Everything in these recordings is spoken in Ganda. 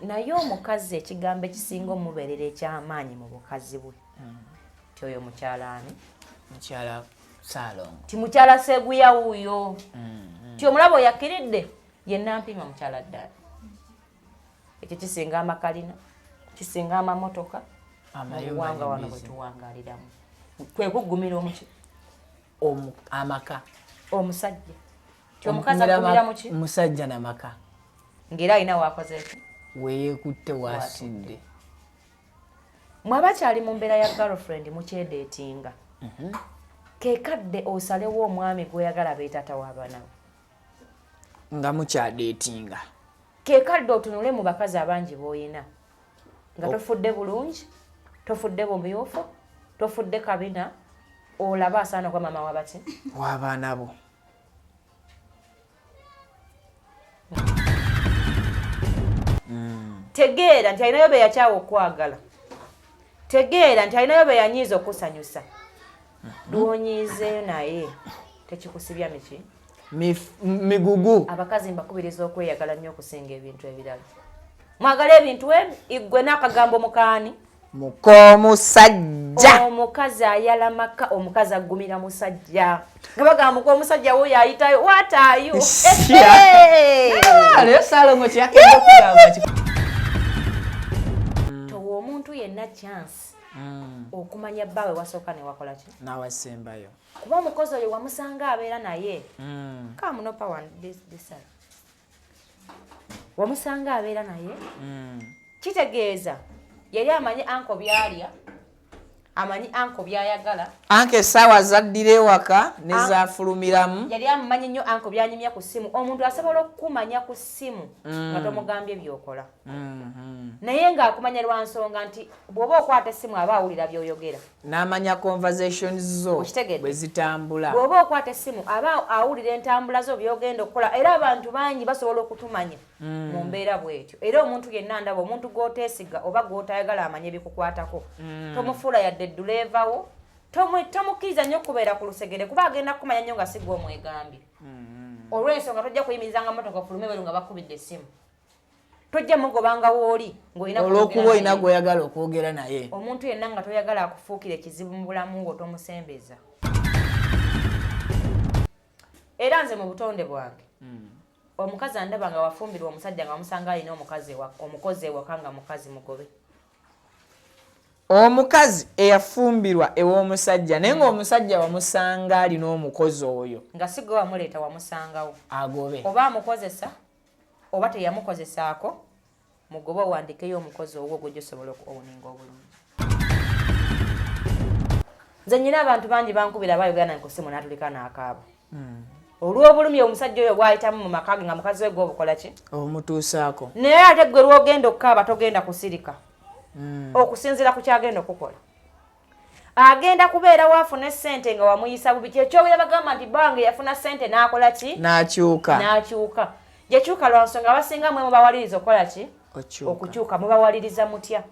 naye omukazi ekigambo ekisinga omubeerera eky'amaanyi mu bukazi bwe ti oyo mukyala ani mukyala Salongo ti mukyala Seguya wuuyo ti omulabo oyakiridde yenna mpima mukyala ddala ekyo kisinga amakalina kisinga amamotoka amayumba wano bwe tuwangaliramu kwe kuggumira omuki amaka omusajja ti omukazi aggumira muki musajja namaka ng'era alina waakoze eki weyeekutte waasidde mwabakyali mu mbeera ya girlfriend mukyedeetinga kekadde osalewo omwami gweyagala beetata w'abaana nga mukyadeetinga kekadde otunule mu bakazi abangi b'oyina nga tofudde bulungi tofudde bumuyuufu tofudde kabina olaba asaana kwa mama wabaki w'abaana bo tegeera nti alinayo be yakyawa okwagala tegeera nti alinayo be yanyiiza okusanyusa lwonyiizeeyo naye tekikusibya miki migugu abakazi mbakubiriza okweyagala nnyo okusinga ebintu ebirala mwagala ebintu ebi igwe n'akagambo mukaani mukomusajja omukazi ayala maka omukazi aggumira musajja nga bagamba mukomusajja wuyo ayitayo wataayo leero Salongo kyeyakenda okugamba towa omuntu yenna chance okumanya bbaawe wasooka ne wakola ki n'awasembayo kuba omukozi oyo wamusanga abeera naye kamunopa wandisala wamusanga abeera naye kitegeeza yali amanyi anko byalya amanyi anko byayagala anke essaawa zaddira ewaka nezafulumiramu yali amumanyi nnyo anko byanyumya ku ssimu omuntu asobola okukumanya ku ssimu nga tomugambye byokola naye ng'akumanya lwa nsonga nti bw'oba okwata essimu aba awulira by'oyogera n'amanya conversations zo bwe zitambula bw'oba okwata essimu aba awulira entambula zo by'ogenda okukola era abantu bangi basobola okutumanya mu mbeera bw'etyo era omuntu yenna ndaba omuntu gw'oteesiga oba gw'otayagala amanye ebikukwatako tomufuula yadde edduleeva wo tomukkiriza nnyo okubeera ku lusegere kuba agenda kukumanya nnyo nga si gwe omwegambye olw'ensonga tojja kuyimirizanga motoka fulume bweru nga bakubidde essimu tojja mugobanga wooli olw'okuba olina gw'oyagala okwogera naye omuntu yenna nga toyagala akufuukira ekizibu mu bulamu bwo tomusembeza era nze mu butonde bwange omukazi andaba nga wafumbirwa omusajja nga wamusanga alina omukozi ewaka nga mukazi mugobe omukazi eyafumbirwa ew'omusajja naye ng'omusajja wamusanga alina omukozi oyo nga si gwe wamuleeta wamusangawo agobe oba amukozesa oba teyamukozesaako mugobe owandikeyo omukozi ogwo gwojosobola okuwuninga obulungi nze nyina abantu bangi bankubira bayogana nkusimu n'atulika n'akaaba olw'obulumi omusajja oyo bw'ayitamu mu maka ge nga mukazi we gw'obukola ki omutuusaako naye ate gwe lw'ogenda okukaaba togenda kusirika okusinziira ku kyagenda okukola agenda kubeera waafuna essente nga wamuyisa bubi kyekyobera bagamba nti bange yafuna ssente n'akola ki n'akyuka gyekyuka lwa nsonga abasinga mwe mubawaliriza okukola ki okukyuka mubawaliriza mutya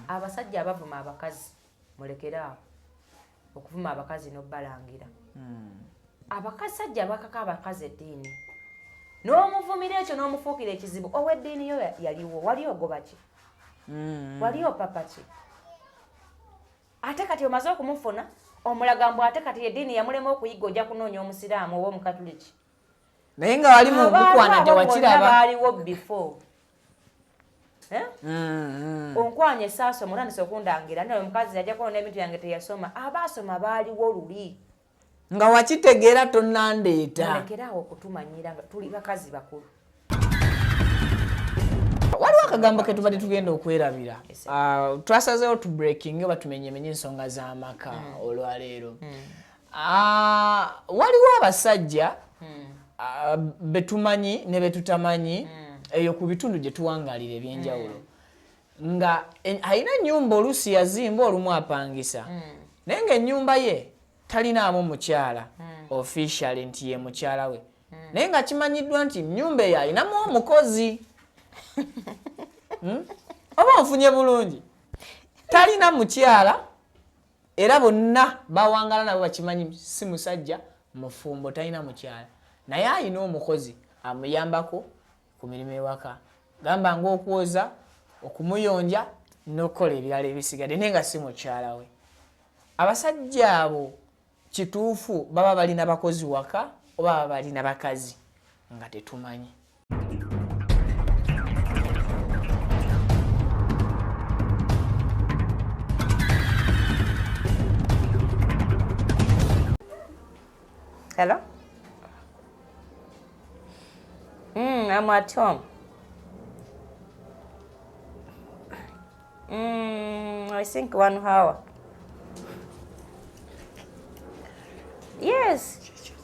abasajja abavuma abakazi mulekeraawo okuvuma abakazi n'obbalangira abakasajja bakaka abakazi eddiini n'omuvumira ekyo n'omufuukira ekizibu ow'eddiini yo yaliwo wali ogoba ki wali opapa ki ate kati omaze okumufuna omulagambo ate kati eddiini yamulema okuyiga ojja kunoonya omusiraamu oba omukatuliki naye nga wali mu bukwana tewakiraba baaliwo before onkwanya esaaso mulandisa okundangira naye omukazi yajja kuona ebintu yange teyasoma abaasoma baaliwo luli nga wakitegeera tonnandeeta lekeraawo okutumanyira nga tuli bakazi bakulu waliwo akagambo ke tubadde tugenda okwerabira twasazeewo tu breaking oba tumenyemenye ensonga z'amaka olwaleero waliwo abasajja betumanyi ne betutamanyi eyo ku bitundu gye tuwangalira ebyenjawulo nga alina ennyumba oluusi yazimba olumu apangisa naye ng'ennyumba ye talinaamu mukyala officially nti ye mukyala we naye nga kimanyiddwa nti ennyumba eyo alinamu omukozi oba onfunye bulungi talina mukyala era bonna bawangala nabo bakimanyi si musajja mufumbo talina mukyala naye alina omukozi amuyambako ku mirimu ewaka gamba ng'okwoza okumuyonja n'okukola ebirala ebisigadde naye nga si mukyala we. Abasajja abo kituufu baba balina bakozi waka oba baba balina bakazi nga tetumanyi. Hello? I'm at home. I think 1 hour. Yes.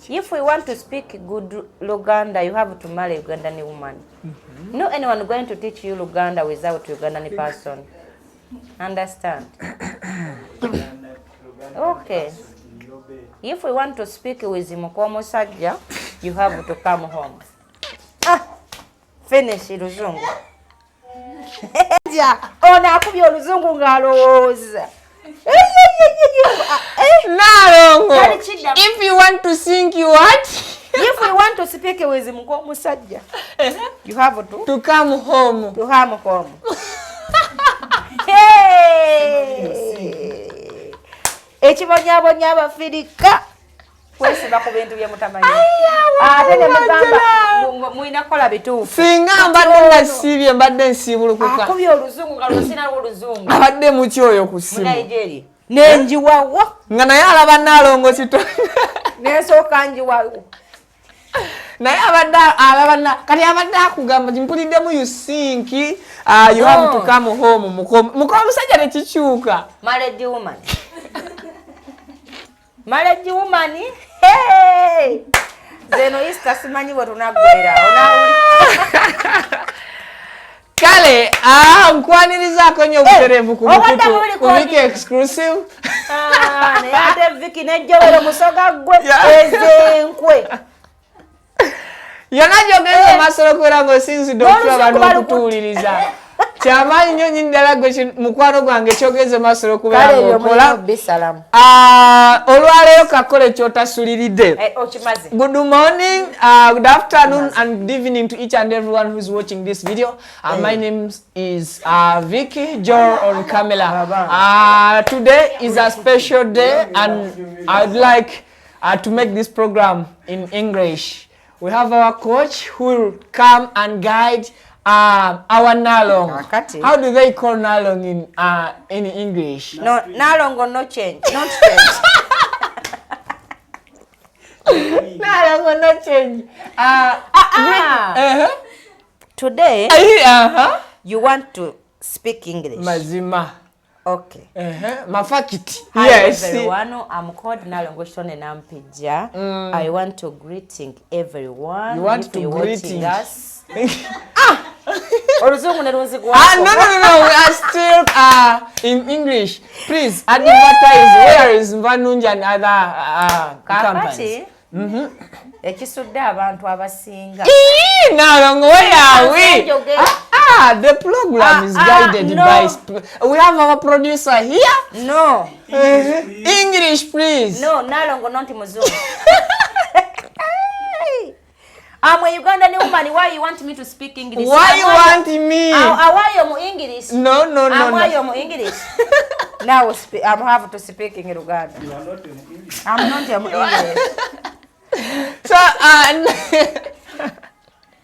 If we want to speak good Luganda, you have to marry a Ugandan woman. No anyone going to teach you Luganda without Ugandan person. Understand? Okay. If we want to speak with Mukomusajja, you have to come home. Finish Luzungu. Ona akubye oluzungu ng'alowooza. Nalongo, if you want to sing you what? If we want to speak with Mukomusajja, you have to come home. To come home. Hey! Ekibonyabonya Abafirika. Kwesiba ku bintu bye mutamanyi. Ate ne mugamba muina kola bituufu. Singa mbadde nasibye mbadde nsibulukuka. Akubye oluzungu nga lwosina oluzungu. Abadde mu kyoyo ku simu. Nigeria. Nenjiwawa. Nga naye alaba Nalongo kito. Nesooka njiwawo. Naye abadde alaba kati abadde akugamba mpuliddemu you think you have to come home. Mukomusajja tekikyuka. Married woman. Married woman. Hey! Zeno Easter simanyi bwe tunagwera. Onauli. Kale, nkwanirizaako nnyo obutereevu ku bukutu ku Wiki Exclusive. Naye ate Viki nejjowero musoga gwe ezenkwe. Yonna gy'ogenza amaaso n'okubeera ng'osinzidde okulaba n'okutuwuliriza. Kyamaanyi nnyo nnyini ddala gwe mukwano gwange ky'ogenza amaaso n'okubeera ng'okola. Olwaleero kakole ky'otasuliridde. Good morning, good afternoon and good evening to each and everyone who's watching this video. My name is Vicky, Joel on camera. Today is a special day and I'd like to make this program in English. We have our coach who will come and guide our Nalongo. How do they call Nalongo in English? No, Nalongo no change. Not change. Nalongo no change. Today, you want to speak English. Mazima. Okay. Mafakiti. Yes. Hi everyone, I'm called Nalongo Shone Nampija. I want to greeting everyone. You want to greeting us? No, we are still in English. Please advertise where is Mvanunja and other companies. Ekisudde abantu abasinga. Nalongo, where are we? The program is guided by. We have our producer here. No. English, please. No, Nalongo not Muzungu. I'm a Ugandan woman. Why you want me to speak English? Why you want me? Why you English? No. Why you English? Now I have to speak in Uganda. You are not English. I'm not English. So,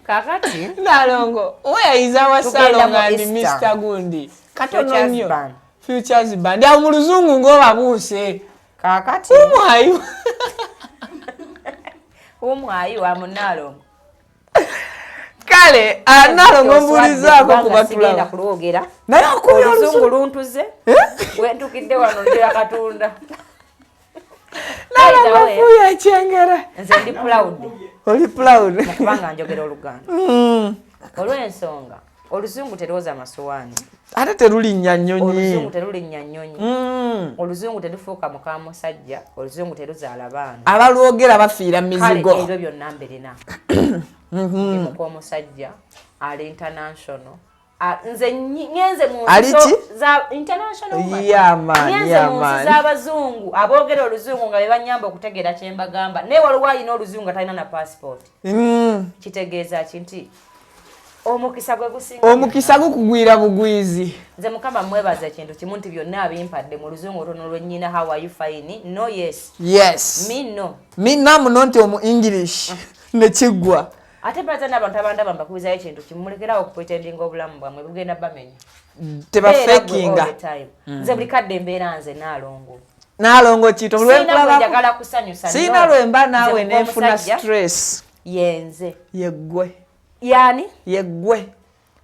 Kakati? Nalongo, where is our salon and Mr. Gundi? Futures band. Futures band. Ya muluzungu ng'obabuuse. Kakati? Umwayu. Umwayu amunalongo. Kale, Nalongo mbulizaako kubatulaba. Naye okubya oluzungu luntuze. Wentukidde wano ndira Katonda. Nalongo fuya ekyengera. Nze ndi proud. Oli proud. Kubanga njogera Oluganda. Olw'ensonga, oluzungu terwoza masowaani. Ate terulinnya nnyonyi. Oluzungu terulinnya nnyonyi. Oluzungu terufuuka muka musajja. Oluzungu teruzaala baana. Abalwogera bafiira mizigo. Kale ebyo byonna mbirina. Muka omusajja ali international. Nze ngenze mu nsi za international woman. Ngenze mu nsi z'abazungu aboogera oluzungu nga bebanyamba okutegeera kye mbagamba. Naye waliwo alina oluzungu nga talina na passport. Kitegeeza ki nti omukisa gwe gusinga omukisa gukugwira bugwizi nze mukama mwebaza ekintu kimu nti byonna abimpadde mu luzungu otono lwennyina how are you fine no yes me no namu nonti omu English nekiggwa ate baza n'abantu abandaba mbakubizayo ekintu kimulekerawo okupretendinga obulamu bwamwe bugenda bamenya tebafakinga nze buli kadde embeera nze Nalongo kito njagala kusanyusa sina lwemba naawe nefuna stress yenze yeggwe yani yeggwe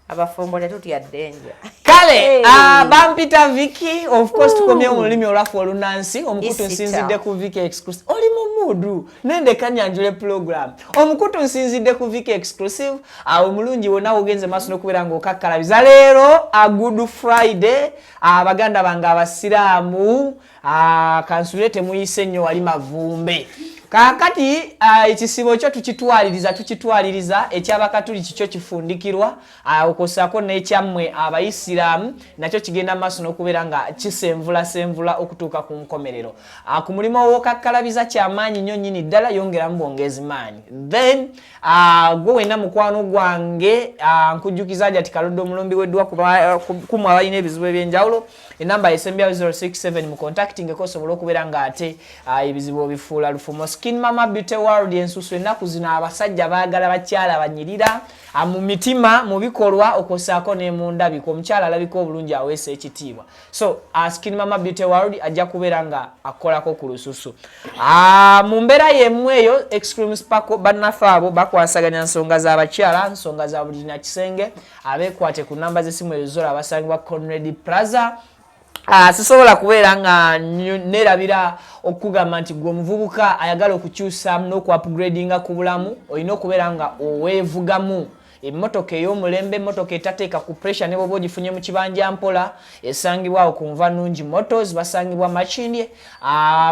abafumbo tetutya ddenja kale bampita Vicky of course tukomye olulimi olwafu olunansi omukutu nsinzidde ku Vicky exclusive oli mu mudu nende kanyanjule program omukutu nsinzidde ku Vicky exclusive awo mulungi wona ugenze maso nokubeera ng'okakkalabiza leero a good friday abaganda bange abasiraamu kansulete muyise nnyo wali mavumbe kakati ekisibo kyo tukitwaliriza ekyabakatuli kikyo kifundikirwa okosako n'ekyammwe abayisiraamu nakyo kigenda maaso n'okubeera nga kisenvula okutuuka ku nkomerero ku mulimu ow'okakkalabiza kyamaanyi nnyo nnyini ddala yongeramu bwongezi maanyi then gwe wenna mukwano gwange nkujjukiza ati kalodde omulumbi weddwa kumwe abalina ebizibu ebyenjawulo enamba esembyawo 067 mu contactingeko osobola okubeera nga ate ebizibu obifuula lufumo Skin Mama Beauty World ensusu ennaku zino abasajja baagala bakyala banyirira mu mitima mu bikolwa okosaako ne mu ndabiko omukyala alabika obulungi aweesa ekitiibwa so Skin Mama Beauty World ajja kubeera nga akolako ku lususu mu mbeera yemu eyo Extreme Sparkle bannaffe abo bakwasaganya nsonga z'abakyala nsonga za buli nakisenge abeekwate ku namba z'essimu ezo abasangibwa Conrad Plaza sisobola kubeera nga nerabira okugamba nti gwe omuvubuka ayagala okukyusa n'oku-upgradinga ku bulamu olina okubeera nga oweevugamu emmotoka ey'omulembe emmotoka etateeka ku pressure ne bwoba ogifunye mu kibanja mpola esangibwawo ku Nva Nnungi Motors basangibwa Makindye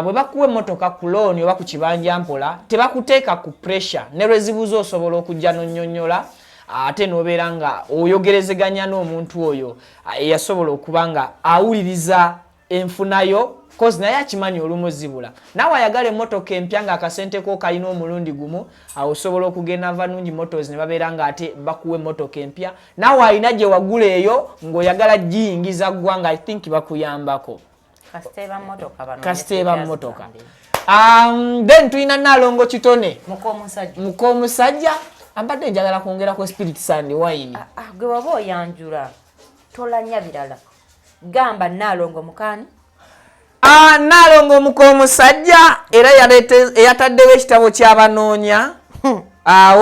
bwe bakuwa emmotoka ku looni oba ku kibanja mpola tebakuteeka ku pressure ne lwezibuza osobola okujja n'onnyonnyola ate nobeera nga oyogerezeganya n'omuntu oyo eyasobola okuba nga awuliriza enfunayo kozi naye akimanyi olumuzibula naawe ayagala emmotoka empya nga akasente ko kalina omulundi gumu awo osobola okugenda Nva Nnungi Motors ne babeera nga ate bakuwa emmotoka empya naawe alina gye wagula eyo ng'oyagala giyingiza ggwanga I think bakuyambako kasiteeba mmotoka then tulina Nalongo kitone mukomusajja ambadde njagala kwongerako spirit sand wine gwe waba oyanjula tolanya birala gamba Nalongo mukani Nalongo mukomusajja era yataddewo ekitabo ky'abanoonya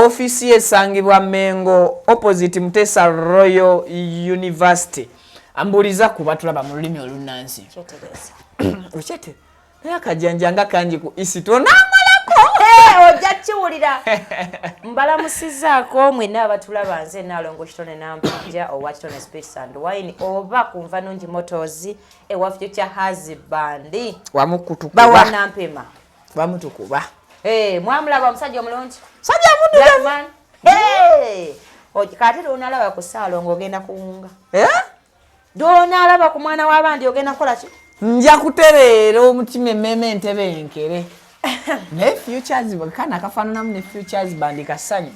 ofiisi esangibwa Mengo opposite Mutesa Royal University ambuliza kuba tulaba mu lulimi olunnansi okyete naye akajjanjanga kangi ku isito ojja kiwulira mbalamusizaako mwenna abatulaba nze Nalongo kitone nampija owa kitone spirit and wine oba ku Nva Nnungi Motors ewa future husband bawanampema bamutukuba mwamulaba omusajja omulungi sajja mudugaman kati donalaba ku Nalongo ogenda kuwunga donalaba ku mwana w'abandi ogenda kukola ki nja kutereera omutima emmeme entebe enkere ne futures kana akafaananamu ne futures bandi kasanyu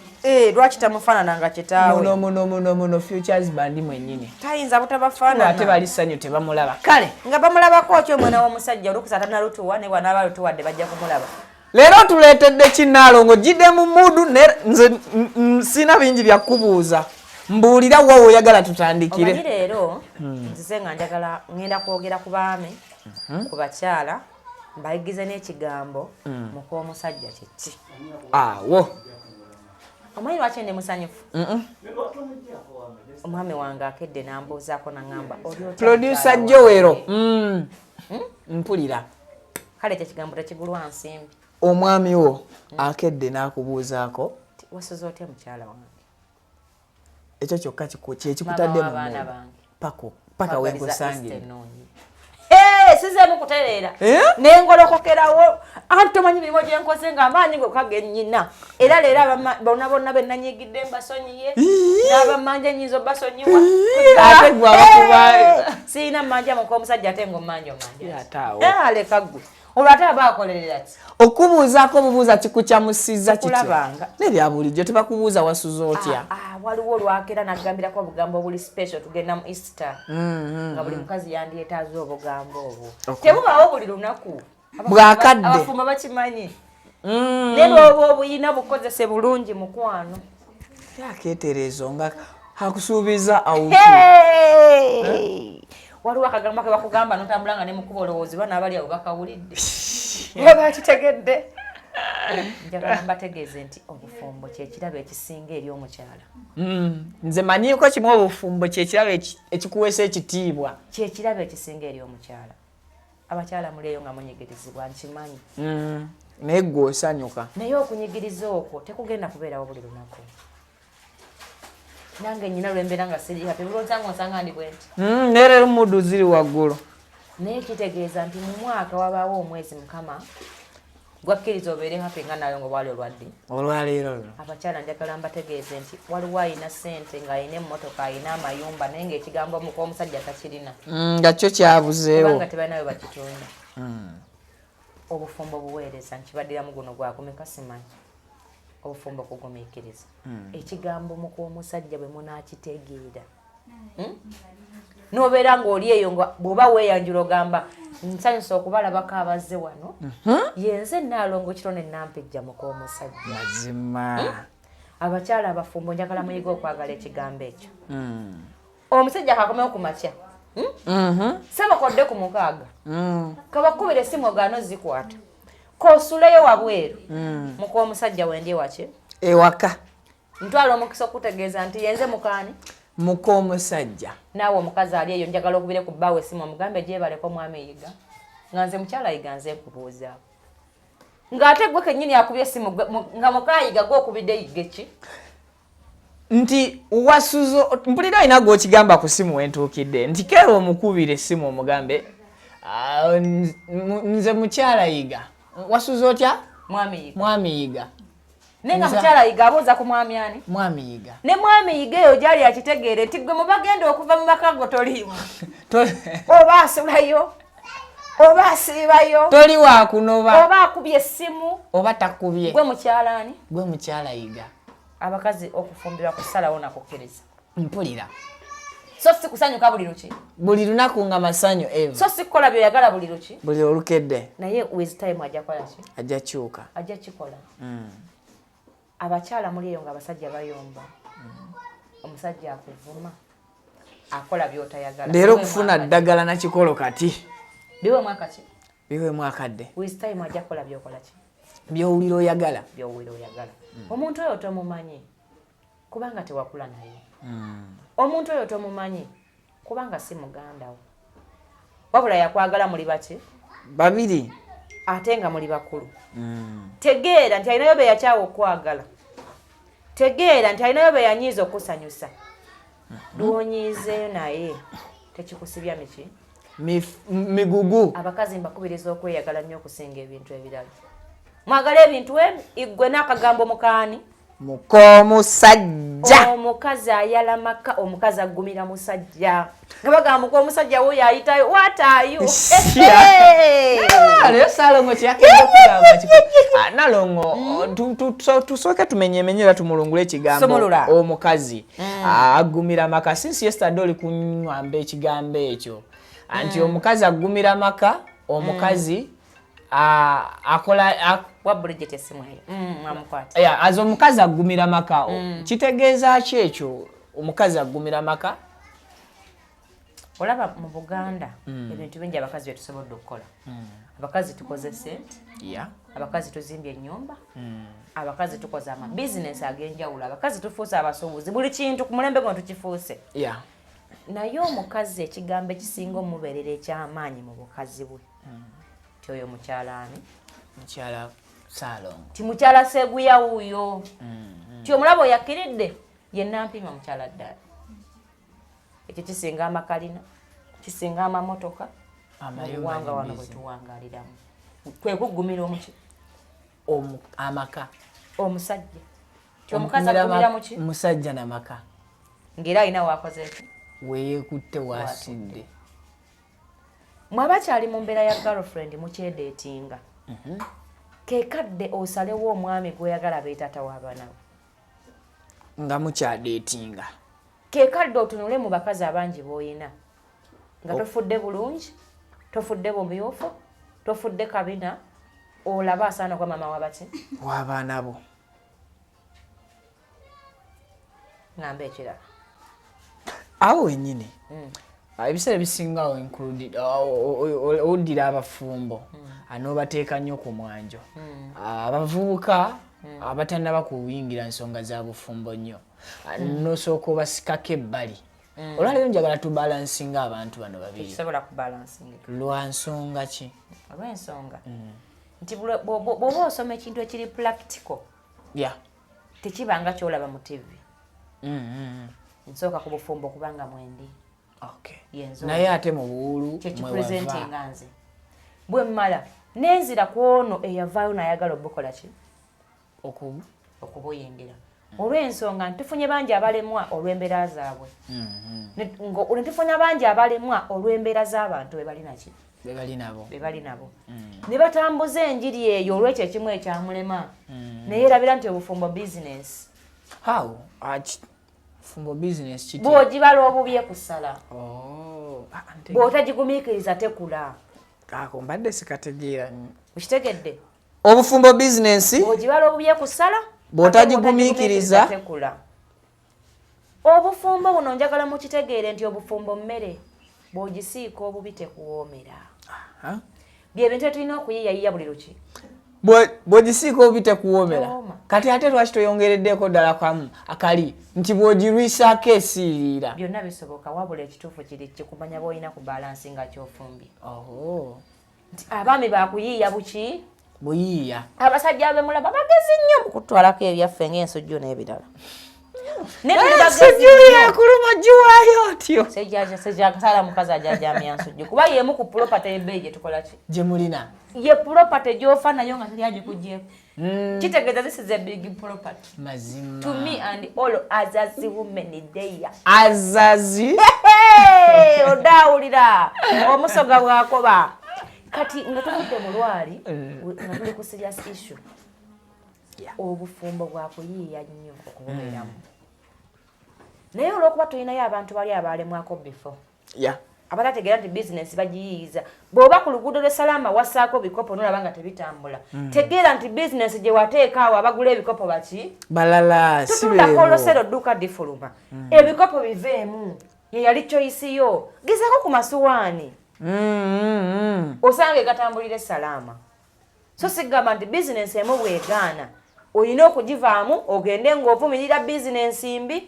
lwaki tamufaanana nga kitaawe muno futures bandi mwennyini tayinza butabafaanana ate bali ssanyu tebamulaba kale nga bamulabako kyo omwana w'omusajja olukusa tanalutuwa ne bw'anaaba lutuwadde bajja kumulaba leero tuleetedde ki Nalongo jidde mu mudu nze sina bingi byakubuuza mbuulira wawe oyagala tutandikire omanyi leero nzize nga njagala ngenda kwogera ku baami ku bakyala mbayigize n'ekigambo mukomusajja kyeki awo omanyi lwaki ndi musanyufu omwami wange akedde nambuuzaako naŋŋamba producer Jowero mpulira kale ekyo ekigambo tekigulwa nsimbi omwami wo akedde n'akubuuzaako wasuza otya mukyala wange ekyo kyokka kyekikutadde mu paka wenkusangire sizemu kutereera nengolokokerawo anti tomanyi mirimu gyenkoze nga amaanyi gokage nnyina era leero bonna bonna benanyigidde mbasonyiye n'abamanja nyizo basonyiwa ate gwe abakuba siina mmanja muka omusajja ate nga omanja omanja leka gwe olwate abakolerera ati okubuuzaako obubuuza kikukyamusizza kulabanga nebya bulijjo tebakubuuza wasuza otya waliwo olwakera nagambirako obugambo obuli special tugenda mu Easter nga buli mukazi yandyetaaza obugambo obwo tebubaawo buli lunaku bwakadde abafumbo bakimanyi naye lwoba obuyina bukozese bulungi mukwano yakeetereezo nga akusuubiza awutu waliwo akagambo ke bakugamba notambula nga ne mukuba olowoozi bana abali abo bakawulidde oba kitegedde njagala mbategeeze nti obufumbo kyekirabo ekisinga eri omukyala nze manyiiko kimu obufumbo kyekirabo ekikuweesa ekitiibwa kyekirabo ekisinga eri omukyala abakyala muleeyo nga munyigirizibwa nkimanyi naye gwe osanyuka naye okunyigiriza okwo tekugenda kubeerawo buli lunaku nange nyina lwembeera nga siri happy bulonsanga onsanga ndi bwenti neero muddu ziri waggulu naye kitegeeza nti mu mwaka wabaawo omwezi mukama gwakkiriza obeere happy nga Nalongo bwali olwadde olwaleero luno abakyala njagala mbategeeze nti waliwo ayina ssente ng'ayina emmotoka ayina amayumba naye ng'ekigambo omusajja takirina nga kyo kyabuzeewo kubanga tebalinawe bakitunda obufumbo buweereza nkibaddiramu guno gwakumeka simanyi obufumbo kugumiikiriza ekigambo mukw'omusajja bwe munaakitegeera nobeera ng'oli eyo bw'oba weeyanjula ogamba nsanyusa okubalabako abazze wano yenze Nalongo kiro ne nampejja mukw'omusajja mazima abakyala abafumbo njagala muyiga okwagala ekigambo ekyo omusajja kakomewo ku makya sebakodde ku mukaaga kabakubira essimu ogaano zikwata kosuleyo wabweru mukw'omusajja wendi waki ewaka ntwala omukisa okutegeeza nti yenze mukaani mukw'omusajja naawe omukazi ali eyo njagala okubire ku bbaawe essimu omugambe gyebaleko mwami yiga nga nze mukyala yiga nze nkubuuzaawo ng'ate gwe kennyini akubye essimu nga mukaayiga gw'okubidde yiga ki nti wasuzo mpulira alina gw'okigamba ku ssimu wentuukidde nti keera omukubire essimu omugambe nze mukyala yiga wasuza otya mwami yiga nenga mukyala yiga abuuza ku mwami ani mwami yiga ne mwami yiga eyo gyali akitegeere nti gwe mubagenda okuva mu makago toliimu oba asulayo oba asiibayo toli waakunoba oba akubye essimu oba takubye gwe mukyala ani gwe mukyala yiga abakazi okufumbirwa kusalawo nakukkiriza mpulira so si kusanyuka buli luki buli lunaku nga masanyu eva so si kukola byoyagala buli luki buli olukedde naye with time ajja kola ki ajja kyuka ajja kikola abakyala muli eyo nga abasajja bayomba omusajja akuvuma akola byotayagala leero okufuna ddagala nakikolo kati biwe mwaka ki biwe mwakadde with time ajja kola byokola ki byowulira oyagala byowulira oyagala omuntu oyo tomumanyi kubanga tewakula naye omuntu oyo tomumanyi kubanga si muganda wo wabula yakwagala muli baki babiri ate nga muli bakulu tegeera nti alinayo be yakyawa okwagala tegeera nti alinayo be yanyiiza okusanyusa lwonyiizeeyo naye tekikusibya miki migugu abakazi mbakubiriza okweyagala nnyo okusinga ebintu ebirala mwagala ebintu igwe n'akagambo mukaani mukw'omusajja omukazi ayala maka omukazi agumira musajja nga bagamba mukw'omusajja wuyo ayitayo wataayo leero Salongo kyeyakenda okugamba Nalongo tusooke tumenyemenyera tumulungule ekigambo omukazi agumira maka since yesterday oli kunywamba ekigambo ekyo anti omukazi agumira maka omukazi akola wa Bridget esimu eyo amukwata azi omukazi agumira maka kitegeeza ki ekyo omukazi agumira maka olaba mu Buganda ebintu bingi abakazi bye tusobodde okukola abakazi tukoze sente abakazi tuzimbye ennyumba abakazi tukoze amabizinesi ag'enjawulo abakazi tufuuse abasuubuzi buli kintu ku mulembe guno tukifuuse naye omukazi ekigambo ekisinga omubeerera eky'amaanyi mu bukazi bwe ti oyo mukyala ani mukyala Salongo ti mukyala Seguya wuuyo ti omulaba oyakiridde yenna mpima mukyala ddala ekyo kisinga amakalina kisinga amamotoka amayuwanga wano bwe tuwangaaliramu kwe kuggumira omuki amaka omusajja ti omukazi agumira muki musajja namaka ng'era alina waakoze eki weyeekutte waasidde mwabakyali mu mbeera ya girlfriend mukyedeetinga kekadde osalewo omwami gweyagala beetata w'abaana nga mukyadeetinga kekadde otunule mu bakazi abangi b'oyina nga tofudde bulungi tofudde bumyufu tofudde kabina olaba asaana kwa mama wabati w'abaana bo ngamba ekirala awo wennyini ebiseera bisinga oddira abafumbo anoobateeka nnyo ku mwanjo abavubuka abatannaba kuyingira nsonga za bufumbo nnyo nosooka obasikako ebbali olwaleero njagala tubalansinga abantu bano babiri lwa nsonga ki olw'ensonga nti bw'oba osoma ekintu ekiri practical tekibanga kyolaba mu TV nsooka ku bufumbo kubanga mwendi naye ate mu buwulu kyekipresentinga nze bwe mmala nenzira ku ono eyavaayo nayagala obukola ki okubuyingira olw'ensonga ntufunye bangi abalemwa olw'embeera zaabwe netufunye bangi abalemwa olw'embeera z'abantu bebali nabo ne batambuza enjiri eyo olw'ekyo ekimu ekyamulema naye erabira nti obufumbo bizinesi bw'ogibala obubye kusala bw'otagigumiikiriza tekula mbadde sikategeera ukitegedde obufumbo bizinesi bw'ogibala obubye kusala bw'otagigumiikiriza tekula obufumbo buno njagala mukitegeere nti obufumbo mmere bw'ogisiika obubi tekuwoomera byebintu etulina okuyiyayiya buli luki bw'ogisiika obubi tekuwoomera kati ate lwaki toyongereddeko ddala kamu akali nti bw'ogirwisaako esiiriira byonna bisoboka wabula ekituufu kiri kikumanya bw'olina ku balansi nga kyofumbye nti abaami bakuyiiya buki buyiiya abasajja abemulaba bagezi nnyo mu kutwalako ebyaffe ng'ensujju n'ebirala yakuluma giwaayo otyo sejjakasala mukazi ajajamya nsujju kuba yemu ku pulopata ebbeeyi gye tukola ki gye mulina ye pulopata gy'ofa nayo nga teri agikugyeko kitegeeza this is a big property mazima to me and all azazi women there azazi odaawulira omusoga bwakoba kati nga tuvudde mu lwali nga tuli ku serious issue obufumbo bwakuyiiya nnyo okububeeramu naye olw'okuba tulinayo abantu bali abalemwako before abatategeera nti bizinesi bagiyiiza bw'oba ku luguudo lw'esalaama wassaako bikopo nolaba nga tebitambula tegeera nti bizinesi gye wateekaawo abagula ebikopo baki balala tutunda kolosero dduuka difuluma ebikopo biveemu ye yali choice yo gezaako ku masuwaani osanga egatambulira esalaama so sigamba nti bizinesi emu bwegaana olina okugivaamu ogende ng'ovumirira bizinesi mbi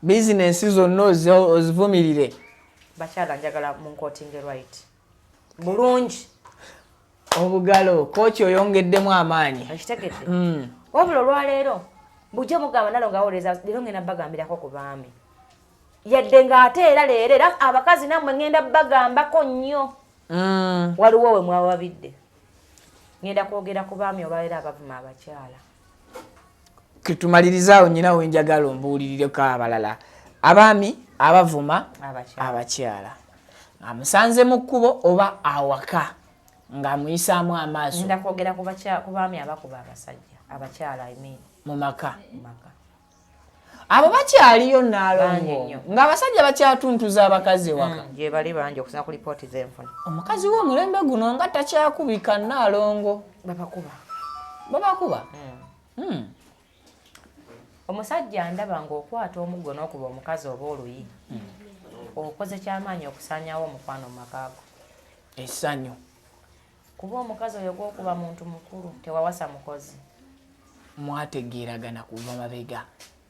bizinesi zonna ozivumirire bakyala njagala mu nkotinge right bulungi obugalo kooki oyongeddemu amaanyi akitegedde wabula olwaleero bujja mugamba Nalongo awoleza leero ngenda bagambirako ku baami yadde ng'ate era leero era abakazi nammwe ngenda bagambako nnyo waliwo we mwawabidde ngenda kwogera ku baami olwaleero abavuma abakyala kitumalirizawo nyina wenjagala ombuulirireko abalala abaami abavuma abakyala amusanze mu kkubo oba awaka ng'amuyisaamu amaaso ngenda kwogera ku baami abakuba abasajja abakyala mu maka abo bakyaliyo Nalongo ng'abasajja bakyatuntuza abakazi ewaka gye bali bangi okusana ku lipooti z'enfuna omukazi w'omulembe guno nga takyakubika Nalongo babakuba omusajja ndaba ng'okwata omuggo n'okuba omukazi oba oluyi okoze kyamaanyi okusaanyawo omukwano mu makaago essanyu kuba omukazi oyo gw'okuba muntu mukulu tewawasa mukozi mwategeeragana kuva mabega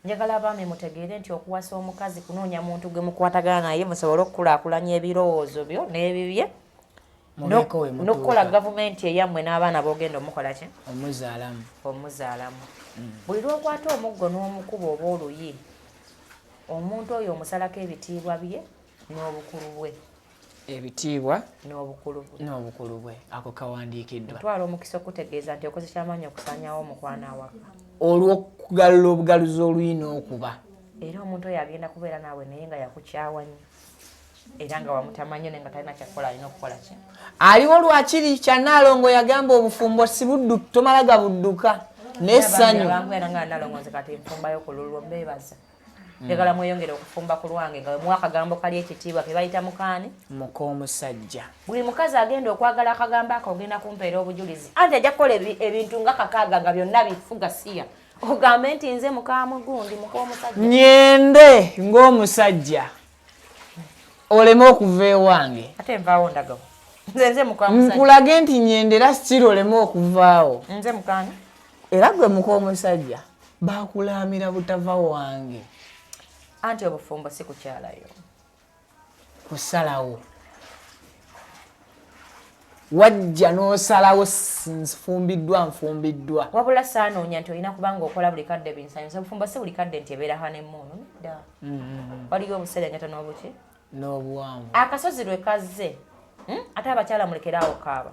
njagala abaami mutegeere nti okuwasa omukazi kunoonya muntu gwe mukwatagana naye musobole okukulaakulanya ebirowoozo byo n'ebibye n'okukola gavumenti eyammwe n'abaana boogenda omukola ki omuzaalamu buli lwokwata omuggo n'omukuba oba oluyi omuntu oyo omusalako ebitiibwa bye n'obukulu bwe ebitiibwa n'obukulu bwe ako kawandiikiddwa twala omukisa okutegeeza nti okoze kyamaanyi okusaanyawo omukwano awaka olw'okugalula obugaluzi oluyi n'okuba era omuntu oyo agenda kubeera naawe naye nga yakukyawa nnyo era nga wamutamanyo nenga talina kyakola alina okukola ki aliwo lwakiri kya Nalongo yagamba obufumbo sibudduka tomala gabudduka n'essanyu abantu era nga Nalongo nze kati nfumbayo ku lulwo mbeebaza njagala mweyongere okufumba ku lwange nga mu akagambo kali ekitiibwa ke bayita mukaani muk'omusajja buli mukazi agenda okwagala akagambo ako ogenda kumpeera obujulizi anti ajja kukola ebintu nga kakaaga nga byonna bifuga siya ogambe nti nze mukaamugundi muk'omusajja nyende ng'omusajja oleme okuva ewange ate nvaawo ndagawo nze mukaamusajja nkulage nti nyende era sitiri oleme okuvaawo nze mukaani era gwe muk'omusajja baakulaamira butava wange anti obufumbo si kukyalayo kusalawo wajja n'osalawo nfumbiddwa wabula saanoonya nti olina kubanga okola buli kadde binsanyusa bufumbo si buli kadde nti ebeera hanemuunu dda waliyo obuserengeta n'obuki n'obuwanvu akasozi lwe kazze ate abakyala mulekeraawo kaaba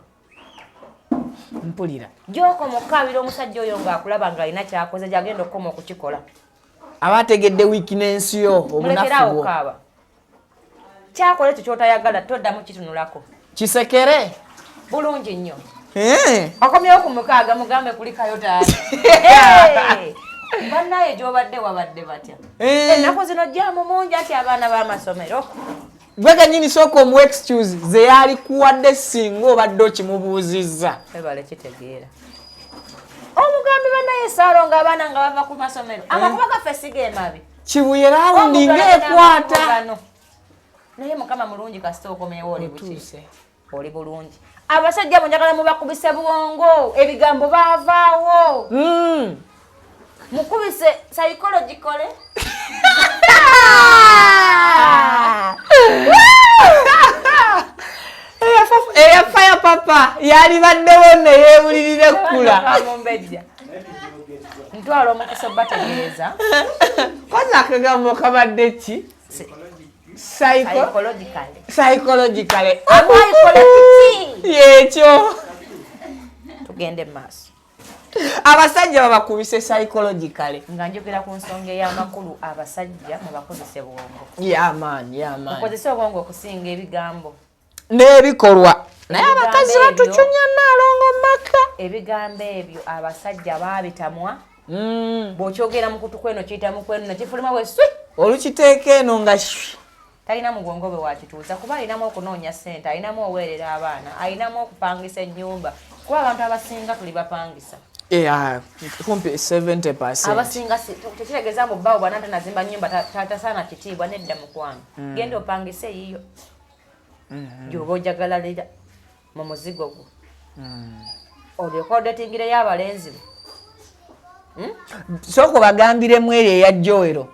mpulira gy'okoma okukaabira omusajja oyo ng'akulaba ng'alina kyakoze gy'agenda okukoma okukikola aba ategedde wiikinensi yo mulekeraawo obunafu kaaba kyakola ekyo ky'otayagala toddamu kitunulako kisekere bulungi nnyo akomyewo ku mukaaga mugambe kulikayo taata bannaye gy'obadde wabadde batya ennaku zino jjaamu mungi ati abaana b'amasomero gwe kanyini sooka omu excuse ze yali kuwadde singa obadde okimubuuzizza ebale kitegeera omugambi bannaye esaalo ng'abaana nga bava ku masomero amakuba gaffe sigeemabi kibuye rawundi ng'ekwata naye mukama mulungi kasita okomewo oli bukiise oli bulungi abasajja bunjagala mubakubise buwongo ebigambo baavaawo mukubise psychologically eya fire papa yali baddewo neyeewulirira ekkula ntwala omukisa obategeeza koza akagambo kabadde ki psychologically yekyo tugende maaso abasajja babakubise psychologically nga njogera ku nsonga ey'amakulu abasajja mubakozese bwongo mukozese obwongo okusinga ebigambo n'ebikolwa naye abakazi batucunya Nalongo maka ebigambo ebyo abasajja baabitamwa bw'okyogera mu kutu kweno kiyitamu kweno nekifuluma bwe swi olukiteeka eno nga shwi talina mugongo bwe wakituuza kuba alinamu okunoonya ssente alinamu oweerera abaana alinamu okupangisa ennyumba kuba abantu abasinga tuli bapangisa kumpi 70%. Abasinga tekitegeeza mu bbawo bwana tanazimba nnyumba tasaana kitiibwa nedda mukwano. Genda opangise yiyo. Gy'oba ojagala lera mu muzigo gwo. Olyoka odetingire y'abalenzi bo. Soko bagambiremu eri eya Joero.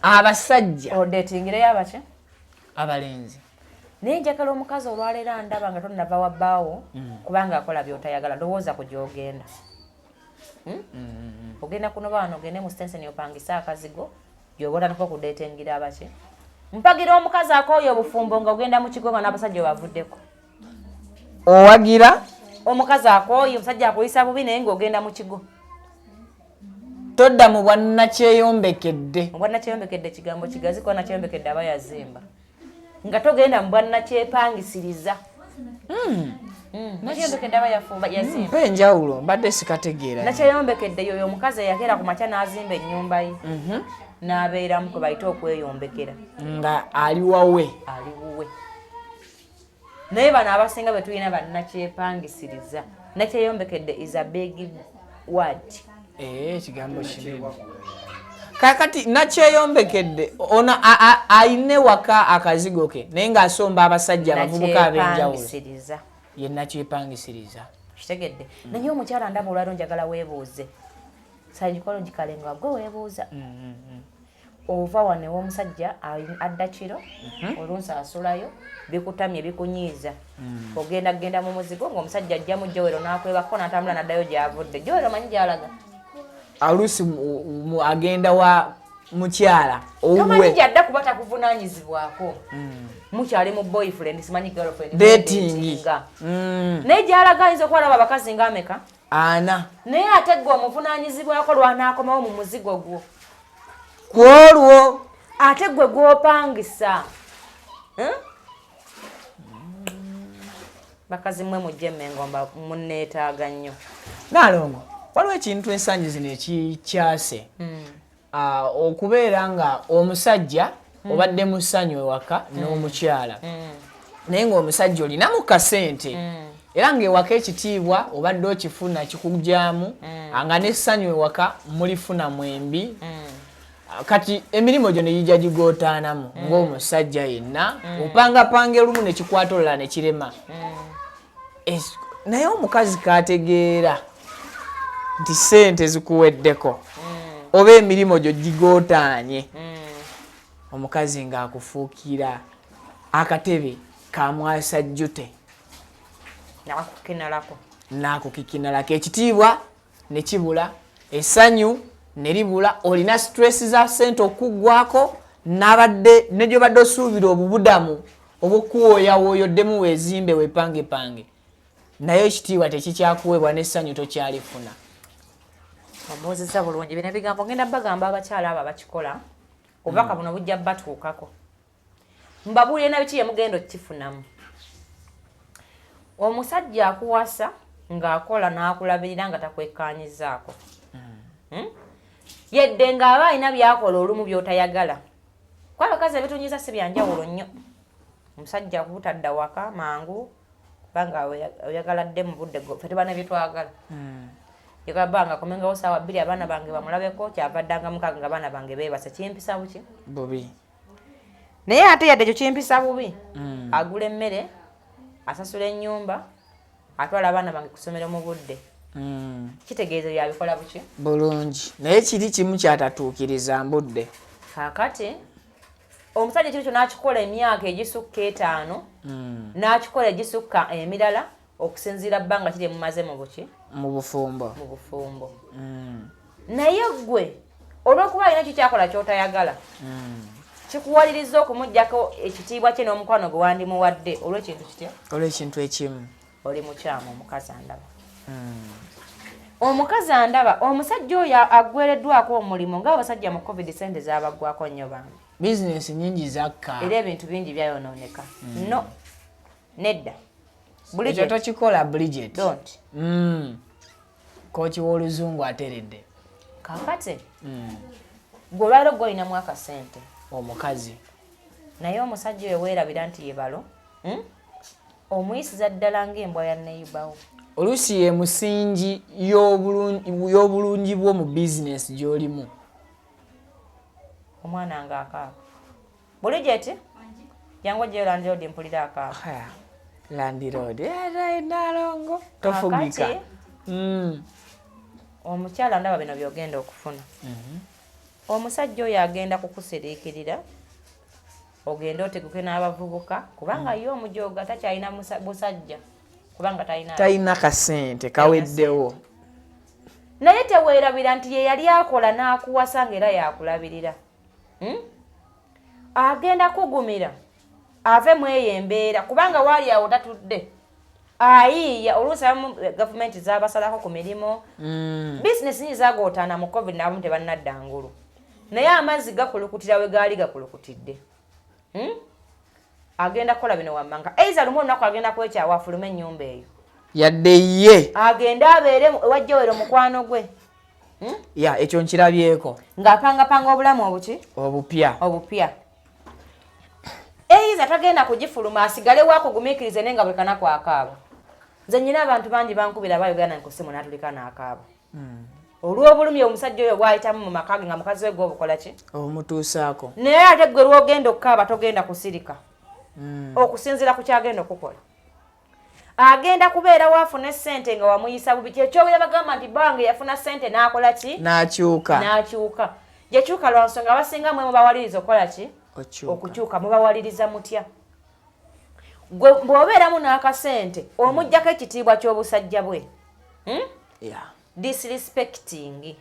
Abasajja. Odetingire y'abaki? Abalenzi. Naye njagala omukazi olwaleera ndaba nga tonnava wa bbaawo kubanga akola by'otayagala ndowooza ku gy'ogenda. Ogenda kuno baano ogende mu sitenseni opangisa akazigo gy'oba otandika okudeetengira abaki. Mpagira omukazi akooye obufumbo nga ogenda mu kigo nga n'abasajja bavuddeko. Owagira? Omukazi akooye omusajja akuyisa bubi naye ng'ogenda mu kigo. Todda mu bwannakyeyombekkedde. Mu bwannakyeyombekkedde kigambo kigazi ko nakyeyombekedde aba yazimba. Nga togenda mu bwannakyepangisiriza. Nakyeyombekedde aba yafumba yazimba. Mpe enjawulo mbadde sikategeera. Nakyeyombekedde yoyo omukazi eyakeera ku makya n'azimba ennyumba ye. N'abeeramu kwe bayita okweyombekera. Nga ali wawe. Ali wuwe. Naye bano abasinga bwe tulina bannakyepangisiriza. Nakyeyombekedde is a big word. Kigambo kinene. Kakati nakyeyombekedde ono ayine waka akazigo ke naye ng'asomba abasajja abavubuka ab'enjawulo. Ye nakyepangisiriza. Kitegedde. Naye omukyala ndaba olwaliro njagala weebuuze. Psychologically nga gwe weebuuza. Ova wane w'omusajja adda kiro olunsi asulayo bikutamye bikunyiiza. Ogenda mu muzigo ng'omusajja ajja mu Joero n'akwebako n'atambula n'addayo gy'avudde. Joero manyi gy'alaga. Alusi agenda wa mukyala owuwe. Tomanyi gy'adda kuba takuvunaanyizibwako. Mukyali mu boyfriend simanyi girlfriend. Dating. Naye gy'alaga ayinza okwalaba abakazi ng'ameka. Ana. Naye ate gwe omuvunaanyizibwako lwanaakomawo mu muzigo gwo. Kwolwo. Ate gwe gw'opangisa. bakazi mmwe mujje Mmengo munneetaaga nnyo. Nalongo waliwo ekintu ensangi zino ekikyase okubeera nga omusajja obadde mu ssanyu ewaka n'omukyala naye ng'omusajja olinamu kasente era ng'ewaka ekitiibwa obadde okifuna kikugyamu nga n'essanyu ewaka mulifuna mwembi kati emirimu gyo ne gijja gigootaanamu ng'omusajja yenna opangapanga olumu ne kikwata olala ne kirema naye omukazi kaategeera nti ssente zikuweddeko oba emirimu gyo gigootaanye omukazi ng'akufuukira akatebe kamwasajjute n'akukikinalako ekitiibwa ne kibula essanyu ne libula olina stress za ssente okuggwako ne gy'obadde osuubira obubudamu obw'okuwooyawooyoddemu weezimbe weepangepange naye ekitiibwa tekikyakuweebwa n'essanyu tokyalifuna. Omubuuzizza bulungi bino ebigambo ngenda bagamba abakyala abo abakikola obubaka buno bujja batuukako mbabuulire na biki yemugenda okukifunamu. Omusajja akuwasa ng'akola n'akulabirira nga takwekkaanyizaako yedde ng'aba alina byakola olumu by'otayagala kuba abakazi ebitunyiza si byanjawulo nnyo. Omusajja kubutadda waka mangu kubanga oyagala dde mu budde ffe tebana byetwagala yagambanga komengawo saawa 2 abaana bange bamulabeko kyavaddanga mukaaga nga abaana bange beebase kimpisa buki bubi naye ate yadde ekyo kimpisa bubi agula emmere asasula ennyumba atwala abaana bange kusomera mu budde kitegeeza yabikola buki bulungi naye kiri kimu kyatatuukiriza mbudde kaakati omusajja kiri kyo n'akikola emyaka egisukka 5 n'akikola egisukka emirala okusinziira bbanga kiri mumaze mu buki mu bufumbo naye gwe olw'okuba alina kikyakola ky'otayagala kikuwaliriza okumuggyako ekitiibwa kye n'omukwano gwe wandimuwadde olw'ekintu kitya olw'ekintu ekimu oli mukyamu omukazi andaba omukazi andaba omusajja oyo aggwereddwako omulimu ng'abasajja mu covid sente zaabaggwako nnyo bange bizinesi nnyingi zakka era ebintu bingi byayonooneka no nedda ekyo tokikola Bridget don't kooki w'oluzungu ateredde kakati gwe olwaliro gw'olinamu akasente omukazi naye omusajja oyo weerabira nti yebalo omuyisiza ddala ng'embwa ya neibawo oluusi ye musingi y'obulungi bwo mu bizinesi gy'olimu. Omwana nga akaaba Bridget jangu ojjeyo landiroodi mpulira akaaba landiroodi Nalongo tofugika omukyala ndaba bino by'ogenda okufuna omusajja oyo agenda kukusiriikirira ogenda oteguke n'abavubuka kubanga ye omujooga takyalina busajja kubanga talina kasente kaweddewo naye teweerabira nti ye yali akola n'akuwasa ng'era yakulabirira agenda kugumira ave mu eyo embeera kubanga waali awo tatudde ayiiya oluusi abamu gavumenti zaabasalako ku mirimu bizinesi nyingi zagootaana mu covid n'abamu tebannadda ngulu naye amazzi gakulukutira we gaali gakulukutidde agenda kukola bino wammanga eiza lumu olunaku agenda kwekyawa afulume ennyumba eyo yadde ye agenda abeere wajja wera omukwano gwe ekyo nkirabyeko ng'apangapanga obulamu obupya eiza tagenda kugifuluma asigale waakugumiikirize naye nga buli kanaku akaaba nze nnyina abantu bangi bankubira bayogana nkusimu n'atulika n'akaaba olw'obulumi omusajja oyo bw'ayitamu mu maka ge nga mukazi we gwe obukola ki obumutuusaako naye ate gwe lw'ogenda okukaaba togenda kusirika okusinziira ku kyagenda okukola agenda kubeera waafuna essente nga wamuyisa bubi kyekyobera bagamba nti bange yafuna ssente n'akola ki n'akyuka gyekyuka lwa nsonga abasinga mwe mubawaliriza okukola ki okukyuka mubawaliriza mutya gwe bw'obeeramu n'akasente omuggyako ekitiibwa ky'obusajja bwe disrespecting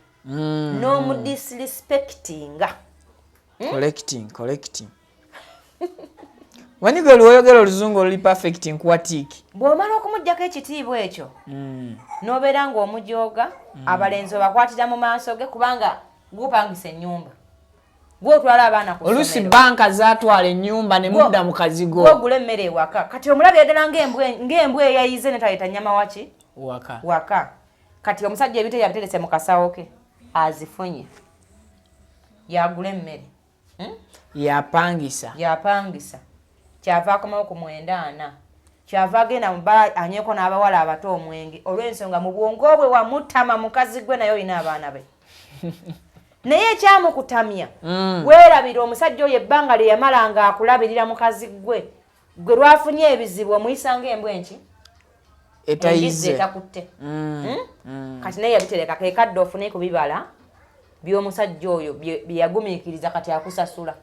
n'omudisrespectinga collecting wani gwe lwoyogera oluzungu oluli perfect nkuwatiiki bw'omala okumuggyako ekitiibwa ekyo n'obeera ng'omujooga abalenzi obakwatira mu maaso ge kubanga gupangisa ennyumba gwe otwala abaana ku olusi banka zatwala ennyumba ne mudda mu kazigo ogula emmere ewaka kati omulabye ddala ng'embwa eyayize ne taleeta nnyama waka kati omusajja ebite yabiterese mu kasawo ke azifunye yagula emmere yapangisa kyava akomawo ku 94 kyava agenda mu bba anyweko n'abawala abato omwenge olw'ensonga mu bwongo bwe wamutama mukazi gwe naye olina abaana be naye ekyamukutamya weerabira omusajja oyo ebbanga lye yamala nga akulabirira mukazi gwe lwafunye ebizibu omuyisa ng'embwa enki etayize etakutte kati naye yabitereka kekadde ofune ku bibala by'omusajja oyo bye yagumiikiriza kati akusasula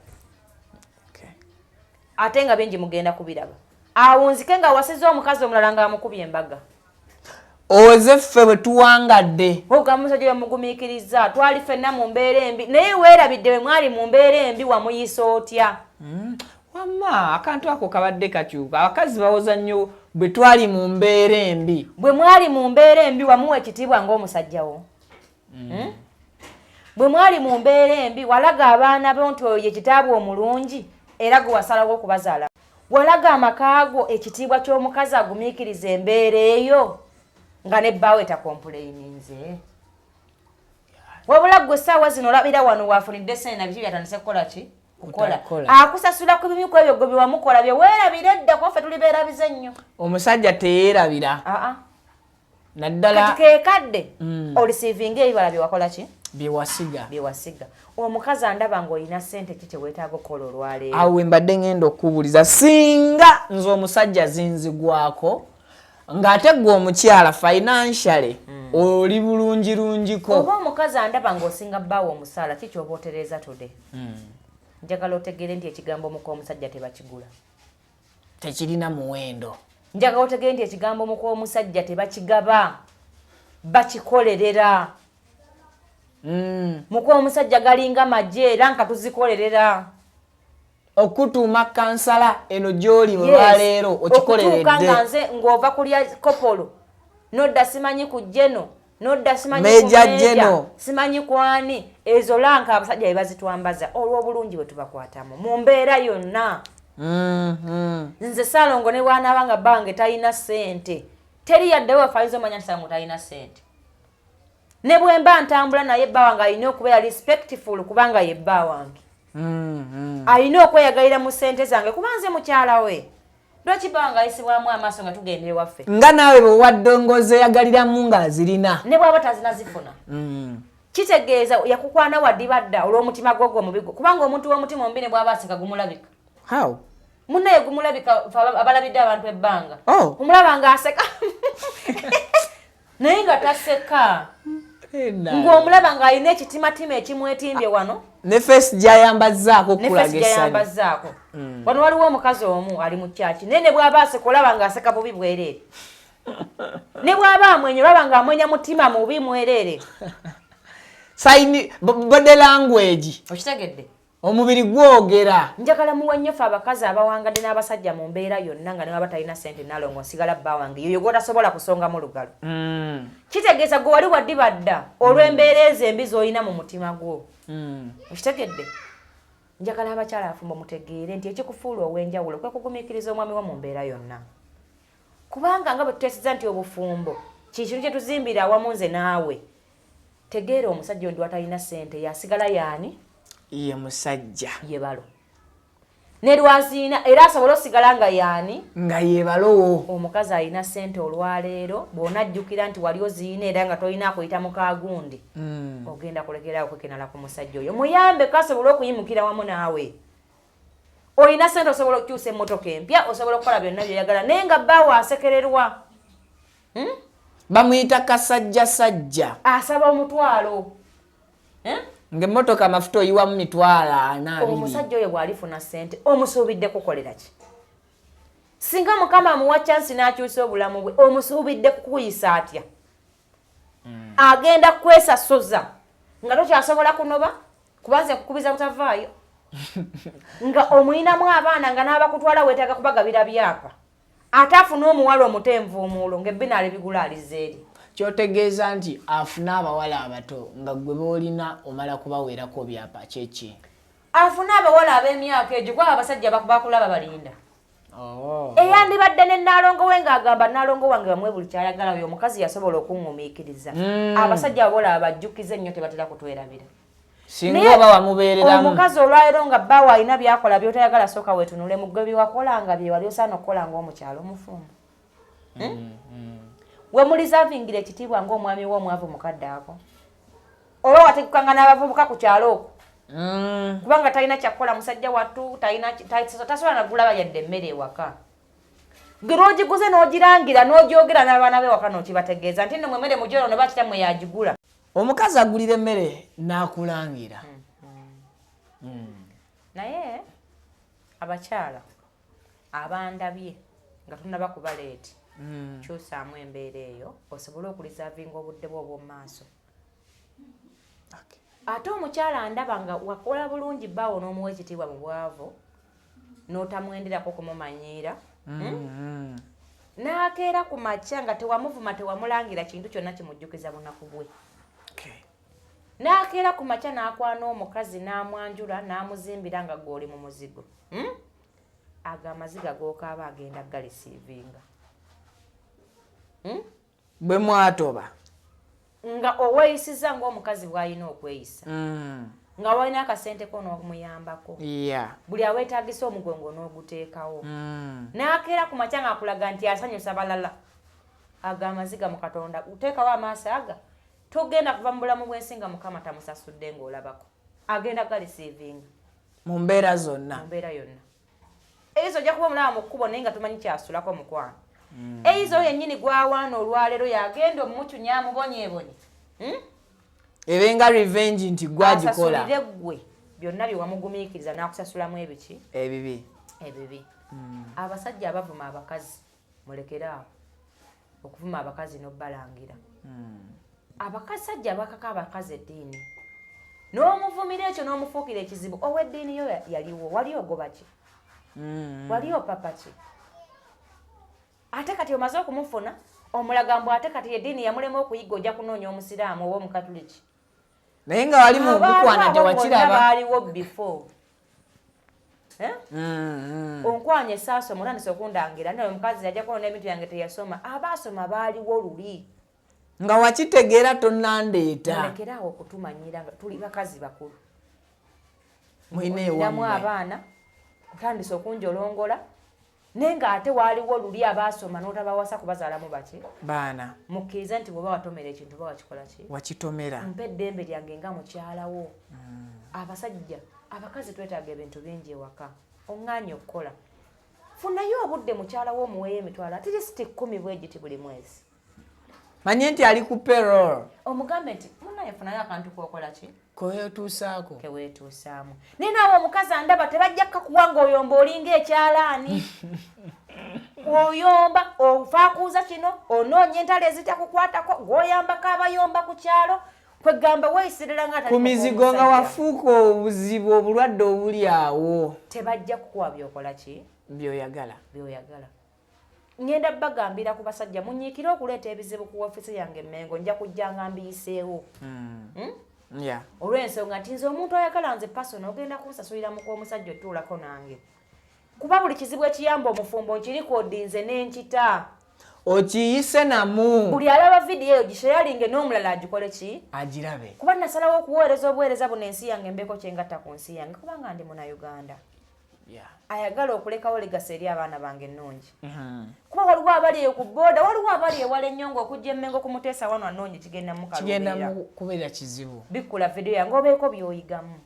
ate nga bingi mugenda kubiraba awunzike nga wasize omukazi omulala nga amukubye embaga oze ffe bwe tuwangadde oga musajja yamugumiikiriza twali ffenna mu mbeera embi naye weerabidde bwe mwali mu mbeera embi wamuyisa otya wamma akantu ako kabadde kakyuka abakazi bawoza nnyo bwe twali mu mbeera embi bwe mwali mu mbeera embi wamuwa ekitiibwa ng'omusajjawo bwe mwali mu mbeera embi walaga abaana bo nti oyo ye kitaabu omulungi era gwe wasalawo okubazaala walaga amakaago ekitiibwa ky'omukazi agumiikiriza embeera eyo nga nebbaawe etakompuleyininze wabula gwe essaawa zino olabira wano waafunidde sente na biki byatandise kukola ki kukola akusasula ku bimu ku ebyo gwe byewamukola bye weerabira eddako ffe tuli beerabize nnyo omusajja teyeerabira naddala kati keekadde olisiivinga ebibala byewakola ki byewasiga omukazi andaba ng'olina ssente ki kyeweetaaga okukola olwaleero awo mbadde ngenda okubuuliza singa nze omusajja zinzigwako ng'ate gwe omukyala financially oli bulungirungiko oba omukazi andaba ng'osinga bbaawo omusaala ki ky'oba otereeza tude njagala otegere nti ekigambo muka omusajja tebakigula tekirina muwendo njagala otegere nti ekigambo muka omusajja tebakigaba bakikolerera muka omusajja galinga majje era nka tuzikolerera okutuuma kansala eno gy'oli olwaleero okikoleredde okutuuka nga nze ng'ova kulya kopolo nodda simanyi ku jeno nodda simanyi Meja Jeno simanyi kwani ezo lanka abasajja bebazitwambaza olw'obulungi bwe tubakwatamu mu mbeera yonna nze Salongo ne bw'anaabanga bange talina ssente teri yaddewo afaayiza omanya nti Salongo talina ssente ne bwe mba ntambula naye bba wange alina okubeera respectful kubanga ye bba wange alina okweyagalira mu ssente zange kuba nze mukyala we lwaki bba wange ayisibwamu amaaso nga tugenda ewaffe nga naawe bwe waddongoza eyagaliramu ng'azirina ne bw'aba tazinazifuna kitegeeza yakukwana waddibadda olw'omutima gwogwo omubigo kubanga omuntu w'omutima omubi ne bw'aba aseka gumulabika munnaye gumulabika abalabidde abantu ebbanga omulaba ng'aseka naye nga taseka ng'omulaba ng'alina ekitimatima ekimwetimbye wano ne fesi gyayambazzaako okulaga essanyu wano waliwo omukazi omu ali mu kyaki naye ne bw'aba aseka olaba ng'aseka bubi bwereere ne bw'aba amwenya olaba ng'amwenya mutima mubi mwereere sayini body language okitegedde omubiri gwogera njagala muwe nnyo ffe abakazi abawangadde n'abasajja mu mbeera yonna nga ne baba talina ssente Nalongo nsigala bba wange yoyo gw'otasobola kusongamu lugalo kitegeeza gwe wali waddibadda olw'embeera ezo embi z'olina mu mutima gwo okitegedde njagala abakyala Abafumbo mutegeere nti ekikufuula ow'enjawulo kwe kugumiikiriza omwami wo mu mbeera yonna kubanga nga bwe tuteeseza nti obufumbo kintu kye tuzimbira awamu nze naawe tegeera omusajja ondi watalina ssente yasigala yaani ye musajja ye balo ne lwaziina era asobola osigala nga yaani nga ye balowo omukazi alina ssente olwaleero bw'onajjukira nti wali oziina era nga tolina kuyita mu kaagundi ogenda kulekeraawo kwekenala ku musajja oyo muyambe kasobola okuyimukira wamu naawe olina ssente osobola okukyusa emmotoka empya osobola okukola byonna byoyagala naye nga bbaawo asekererwa bamuyita kasajjasajja asaba omutwalo ng'emmotoka amafuta oyiwamu 240 omusajja oyo bw'alifuna ssente omusuubidde kukolera ki singa mukama amuwa chansi n'akyusa obulamu bwe omusuubidde kukuyisa atya agenda kwesasuza nga tokyasobola kunoba kubanze kukubiza butavaayo nga omuyinamu abaana nga n'abakutwala weetaaga kubagabira byapa ate afuna omuwala omutenvuumuulo ng'ebbinaali bigula aliza eri kyotegeeza nti afuna abawala abato nga gwe boolina omala kubaweerako byapa kyeki afuna abawala ab'emyaka egyo kuba abasajja bakulaba balinda. Eyandibadde ne Nalongo we ng'agamba Nalongo wange bamwe buli kyayagala oyo omukazi yasobola okungumiikiriza. Abasajja abawala abajjukiza ennyo tebatera kutwerabira. Singa oba wamubeereramu. Omukazi olwaleero nga bbawo alina byakola by'otayagala sooka weetunule mu ggwe byewakolanga bye wali osaana okukola ng'omukyalo omufumbo. We mulisavingira ekitiibwa ng'omwami w'omwavu mukadde ako. Oba wategekanga n'abavubuka ku kyalo okwo. Kubanga talina kyakukola musajja wattu tasobola nagulaba yadde emmere ewaka. Ng'ogiguze n'ogirangira n'ogyogera n'abaana be waka n'okibategeeza nti nno emmere mugyono ne bakitammwe yagigula. Omukazi agulira emmere n'akulangira. Naye abakyala abandabye nga tunaba kuba leeti kyusaamu embeera eyo osobole okulisaavinga obudde bwo obw'omu maaso. Ate omukyala ndaba nga wakola bulungi bbaawo n'omuwa ekitiibwa mu bwavu n'otamwenderako kumumanyiira n'akeera ku makya nga tewamuvuma tewamulangira kintu kyonna kimujjukiza bunaku bwe. N'akeera ku makya n'akwana omukazi n'amwanjula n'amuzimbira nga gw'oli mu muzigo. Ago amaziga g'okaaba agenda galisiivinga. Bwe mwatoba nga oweeyisiza ng'omukazi bw'alina okweyisa. Nga walina akasente ko n'omuyambako. Buli aweetaagisa omugongo n'oguteekawo. N'akeera ku makya ng'akulaga nti asanyusa balala. Ago amaziga mu Katonda uteekawo amaaso aga. Togenda kuva mu bulamu bw'ensi nga Mukama tamusasudde ng'olabako. Agenda galisiivinga. Mu mbeera zonna. Mu mbeera yonna. Eyizo ojja kuba omulaba mu kkubo naye nga tumanyi kyasulako mukwano. Eyizo yennyini gwawaana olwaleero yagenda omukyunya amubonyeebonye. Ebenga revenge nti gwagikola. Asasulire ggwe byonna bye wamugumiikiriza n'akusasulamu ebiki? Ebibi. Abasajja abavuma abakazi mulekeraawo okuvuma abakazi n'obbalangira. Abakasajja bakaka abakazi eddiini n'omuvumira ekyo n'omufuukira ekizibu ow'eddiini yo yaliwo wali ogoba ki? Wali opapa ki? Ate kati omaze okumufuna omulagambo ate kati eddiini yamulema okuyiga ojja kunoonya omusiraamu oba omukatuliki. Naye nga wali mu bukwana tewakiraba. Baaliwo before. Onkwanya essaaso munandisa okundangira naye omukazi yajja kuona ebintu yange teyasoma. Abaasoma baaliwo luli. Nga wakitegeera tonnandeeta. Mulekerawo okutumanyira nga tuli bakazi bakulu. Mwine ewammwe. Abaana otandise okunjolongola. Nenga ate waliwo luli abaasoma n'otabawasa kubazaalamu baki? Baana. Mukkirize nti bw'oba watomera ekintu oba wakikola ki? Wakitomera. Mpa eddembe lyange nga mukyalawo. Abasajja, abakazi twetaaga ebintu bingi ewaka. Oŋŋaanye okukola. Funayo obudde mukyalawo omuweeyo emitwalo at least 10 bwegiti buli mwezi. Manye nti ali ku payroll. Omugambe nti munaye funayo akantu k'okola ki? Keweetuusaako. Keweetuusaamu. Naye naawe omukazi andaba tebajja kukuwanga oyomba olinga ekyalaani. Oyomba ofaakuuza kino onoonya entalo ezitakukwatako ng'oyambako abayomba ku kyalo kwegamba weeyisirira nga ku mizigo nga wafuuka obuzibu obulwadde obuli awo. Tebajja kukuwa byokola ki? Byoyagala. Ngenda bagambira ku basajja munyiikire okuleeta ebizibu ku ofiisi yange Mengo nja kujja nga mbiyiseewo. Olw'ensonga nti nze omuntu ayagala nze pasono ogenda kunsasulira mu kw'omusajja otuulako nange. Kuba buli kizibu ekiyamba omufumbo nkirikoodi nze n'enkita. Okiyise namu. Buli alaba vidiyo eyo gishayalinge n'omulala agikole ki? Agirabe. Kuba nasalawo okuweereza obuweereza buno ensi yange mbeeko kyengatta ku nsi yange kubanga ndi Munnayuganda. Ayagala okulekawo legasi eri abaana bange ennungi. Kuba waliwo abali eyo ku booda, waliwo abali ewala ennyongo okujja Mengo kumuteesa wano annungi kigenda mu kaluubira. Kigenda kubeera kizibu. Bikkula vidiyo yange obeeko by'oyigamu.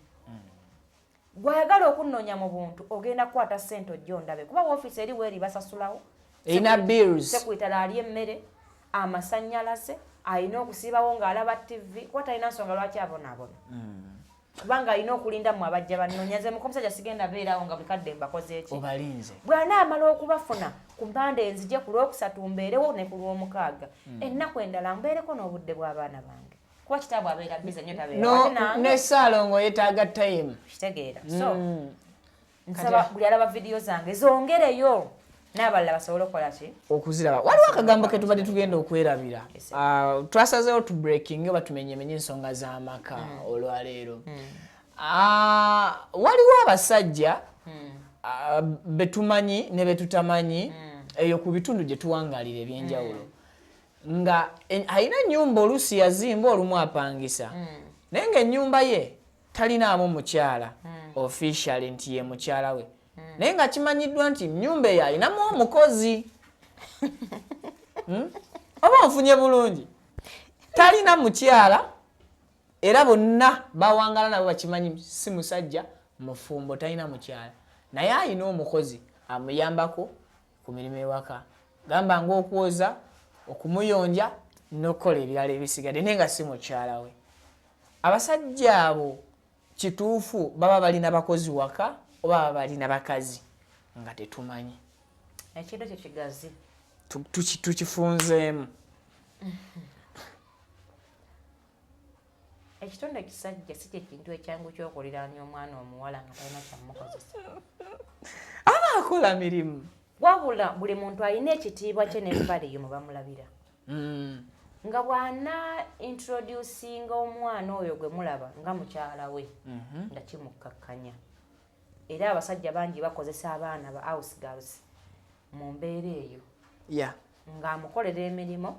Gw'ayagala okunnoonya mu buntu ogenda kukwata ssente ojja ondabe kuba woofiisi eri weeri basasulawo. Erina bills. Sekuitala ali emmere, amasannyalaze, alina okusiibawo ng'alaba TV, kuba talina nsonga lwaki abonaabona. Kubanga alina okulinda mu abajja bannoonya nze mukomusajja sigenda beerawo nga bukadde mbakoze eki. Obalinze. Bw'anaamala okubafuna ku mpande enzije ku lwokusatu mbeerewo ne ku lwomukaaga. Ennaku endala mbeereko n'obudde bw'abaana bange. Kuba kitaabu abeera bize nnyo tabeera. Ne Saalongo yeetaaga time. Kitegeera. So, nsaba buli alaba vidiyo zange zongereyo. N'abalala basobole okukola ki? Okuziraba. Waliwo akagambo ke tubadde tugenda okwerabira. Twasazeewo tu breaking oba tumenyemenye ensonga z'amaka olwaleero. waliwo abasajja betumanyi ne betutamanyi eyo ku bitundu gye tuwangalira ebyenjawulo nga alina ennyumba oluusi yazimba olumu apangisa naye ng'ennyumba ye talinaamu mukyala officially nti ye mukyala we naye nga kimanyiddwa nti nnyumba eyo alinamu omukozi oba onfunye bulungi talina mukyala era bonna bawangala nabo bakimanyi si musajja mufumbo talina mukyala naye alina omukozi amuyambako ku mirimu ewaka gamba ng'okwoza okumuyonja n'okukola ebirala ebisigadde naye nga si mukyala we. Abasajja abo kituufu baba balina bakozi waka oba baba balina bakazi nga tetumanyi ekintu kye kigazi tukifunzeemu. Ekitonde ekisajja si kyekintu ekyangu ky'okuliraanya omwana omuwala nga talina kyamukozesa aba akola mirimu wabula buli muntu alina ekitiibwa kye n'empale eyo mwe bamulabira nga bw'ana introducinga omwana oyo gwe mulaba nga mukyala we nga kimukkakkanya era abasajja bangi bakozesa abaana ba house girls mu mbeera eyo ng'amukolera emirimu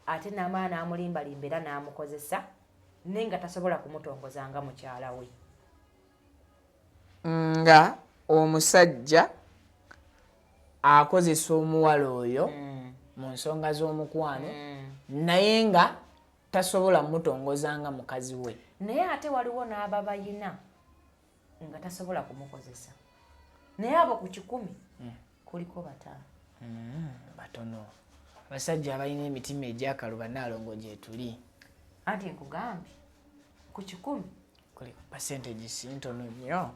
ate n'amaana amulimbalimba era n'amukozesa naye nga tasobola kumutongoza nga mukyala we nga omusajja akozesa omuwala oyo mu nsonga z'omukwano naye nga tasobola mutongoza nga mukazi we naye ate waliwo n'aba bayina nga tasobola kumukozesa naye abo ku 10 kuliko 5 batono abasajja abalina emitima egyakaluba Nalongo gye tuli anti nkugambye ku 10 kuli percentage si ntono nnyo.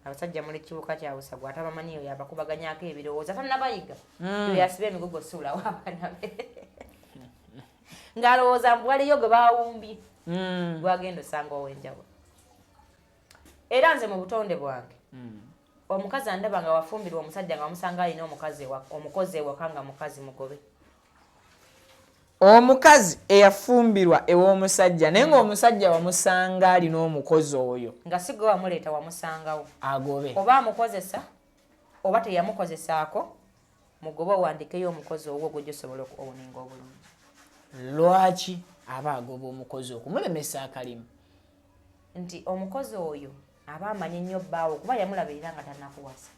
Abasajja muli kibuka kya Wasa gwa tabamanyi oyo abakubaganyako ebirowoozo tannabayiga yo yasiba emigogo suula w'abaana be ng'alowooza mbu waliyo gwe baawumbye gwagenda osanga ow'enjawulo. Era nze mu butonde bwange omukazi andaba nga wafumbirwa omusajja nga wamusanga alina omukozi ewaka nga mukazi mugobe. Omukazi eyafumbirwa ew'omusajja naye ng'omusajja wamusanga alina omukozi oyo nga si gwe wamuleeta wamusangawo agobe oba amukozesa oba teyamukozesaako mugobe owandiikeyo omukozi ogwo gwe gyosobola okuwuninga obulungi. Lwaki aba agoba omukozi okumulemesa akalimu nti omukozi oyo aba amanyi nnyo bbaawo kuba yamulabirira nga tannakuwasa.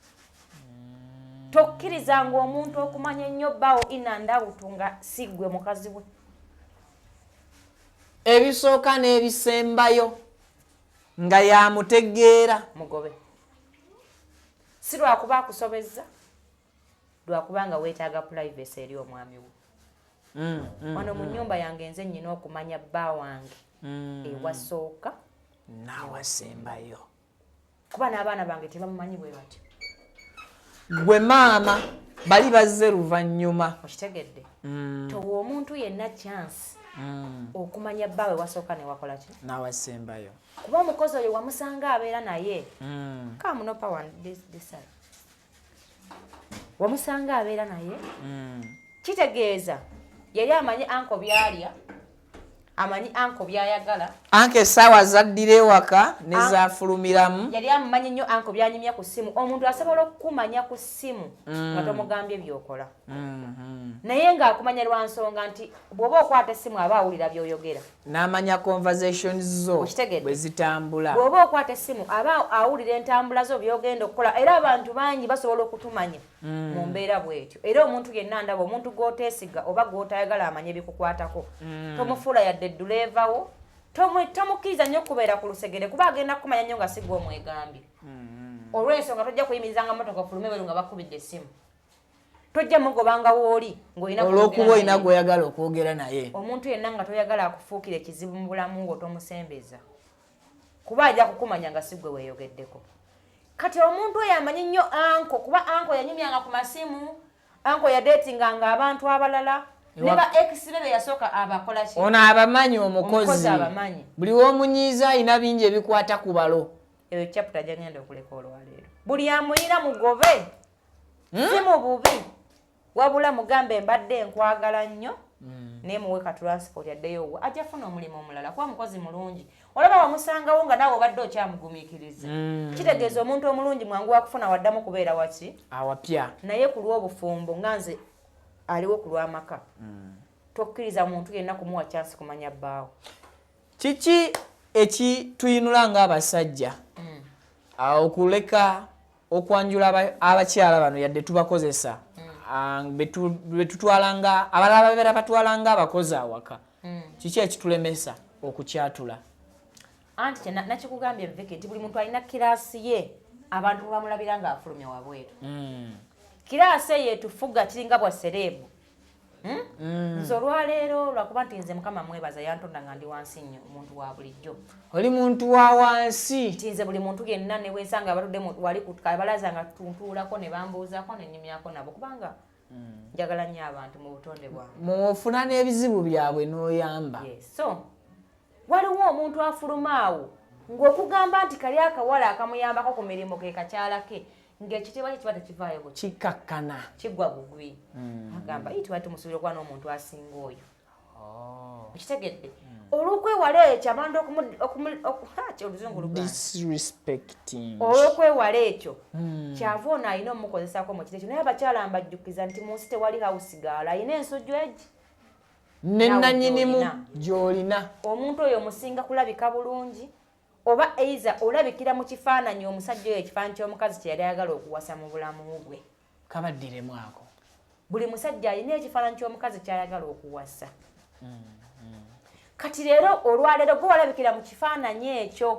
Tokkirizanga omuntu okumanya ennyo bbaawo inandawutu nga si gwe mukazi we. Ebisooka n'ebisembayo nga yamutegeera mugobe si lwakuba akusobezza lwakuba nga weetaaga privacy eri omwami wo. Wano mu nnyumba yange nze nnyina okumanya bba wange ewasooka n'awasembayo kuba n'abaana bange tebamumanyi bwe batyo. Gwe maama bali bazze luvannyuma okitegedde towa omuntu yenna chance okumanya bbaawe wasooka ne wakola ki n'awasembayo kuba omukozi oyo wamusanga abeera naye kamunopa wandisai wamusanga abeera naye kitegeeza yali amanyi anko byalya amanyi anko byayagala anke essaawa zaddira ewaka ne zaafulumiramu yali amumanyi nnyo anko byanyumya ku ssimu. Omuntu asobola okukumanya ku ssimu nga tomugambye byokola naye ng'akumanya lwa nsonga nti bw'oba okwata essimu aba awulira by'oyogera n'amanya conversations zo bwe zitambula. Bw'oba okwata essimu aba awulira entambula zo by'ogenda okukola era abantu bangi basobola okutumanya mu mbeera bw'etyo. Era omuntu yenna ndaba omuntu gw'oteesiga oba gw'otayagala amanye ebikukwatako tomufuula yadde edduleevawo tomukkiriza nnyo okubeera ku lusegere kuba agenda kumanya nnyo nga si gwe omwegambye. Olw'ensonga tojja kuyimirizanga motoka fulume bweru nga bakubidde essimu tojja mugobanga w'oli olw'okuba olina gw'oyagala okwogera naye. Omuntu yenna nga toyagala akufuukira ekizibu mu bulamu ng'otomusembeza kuba ajja kukumanya nga si gwe weeyogeddeko. Kati omuntu oyo amanyi nnyo anko kuba anko yanyumyanga ku masimu anko yadeetinganga abantu abalala ne ba ex be yasooka abakola ki ono abamanyi omukozi abamanyi buli w'omunyiiza alina bingi ebikwata ku balo. Eyo chapter gyagenda okuleka olwaleero buli amuyina mugobe si mu bubi wabula mugambe mbadde nkwagala nnyo nemuwe ka transport addeyo ajja funa omulimu omulala kuba mukozi mulungi olaba wamusangawo nga nawe obadde okyamugumikiriza kitegeeza omuntu omulungi mwangu wakufuna waddamu kubeera waki awapya naye ku lw'obufumbo nga nze aliwo ku lw'amaka tokkiriza muntu yenna kumuwa chance kumanya bbaawo kiki ekituyinula ng'abasajja okuleka okwanjula abakyala bano yadde tubakozesa betutwalanga abalala babeera batwalanga abakozi awaka kiki ekitulemesa okukyatula anti nakikugambye Viki nti buli muntu alina kiraasi ye abantu bamulabira ng'afulumya wabweru kiraasi eyo etufuga kiringa bwa serebu nze olwaleero lwakuba nti nze mukama mwebaza yantonda nga ndi wansi nnyo omuntu wa bulijjo oli muntu wa wansi nti nze buli muntu yenna ne wensanga abatudde wali kabalaza nga tuntuulako ne bambuuzaako nenyumyako nabo kubanga njagala nnyo abantu mu butonde bwange mufuna n'ebizibu byabwe n'oyamba so waliwo omuntu afulumaawo ng'okugamba nti kali akawala akamuyambako ku mirimu ke kakyala ke ng'ekitiibwa kye kiba tekivaayo ku kikakkana kiggwa bugwi agamba tuba tumusuubira okuba n'omuntu asinga oyo okitegedde olw'okwewala ekyo abantu oluzungu olw'okwewala ekyo kyava ono alina omukozesako mu kiti ekyo naye abakyala mbajjukiza nti mu nsi tewali hawusigaala alina ensujju egi nenanyinimu gy'olina omuntu oyo musinga kulabika bulungi oba eiza olabikira mu kifaananyi omusajja oyo ekifaananyi ky'omukazi kye yali ayagala okuwasa mu bulamu bwe kabaddiremu ako buli musajja alina ekifaananyi ky'omukazi ky'ayagala okuwasa kati leero olwaleero gwe walabikira mu kifaananyi ekyo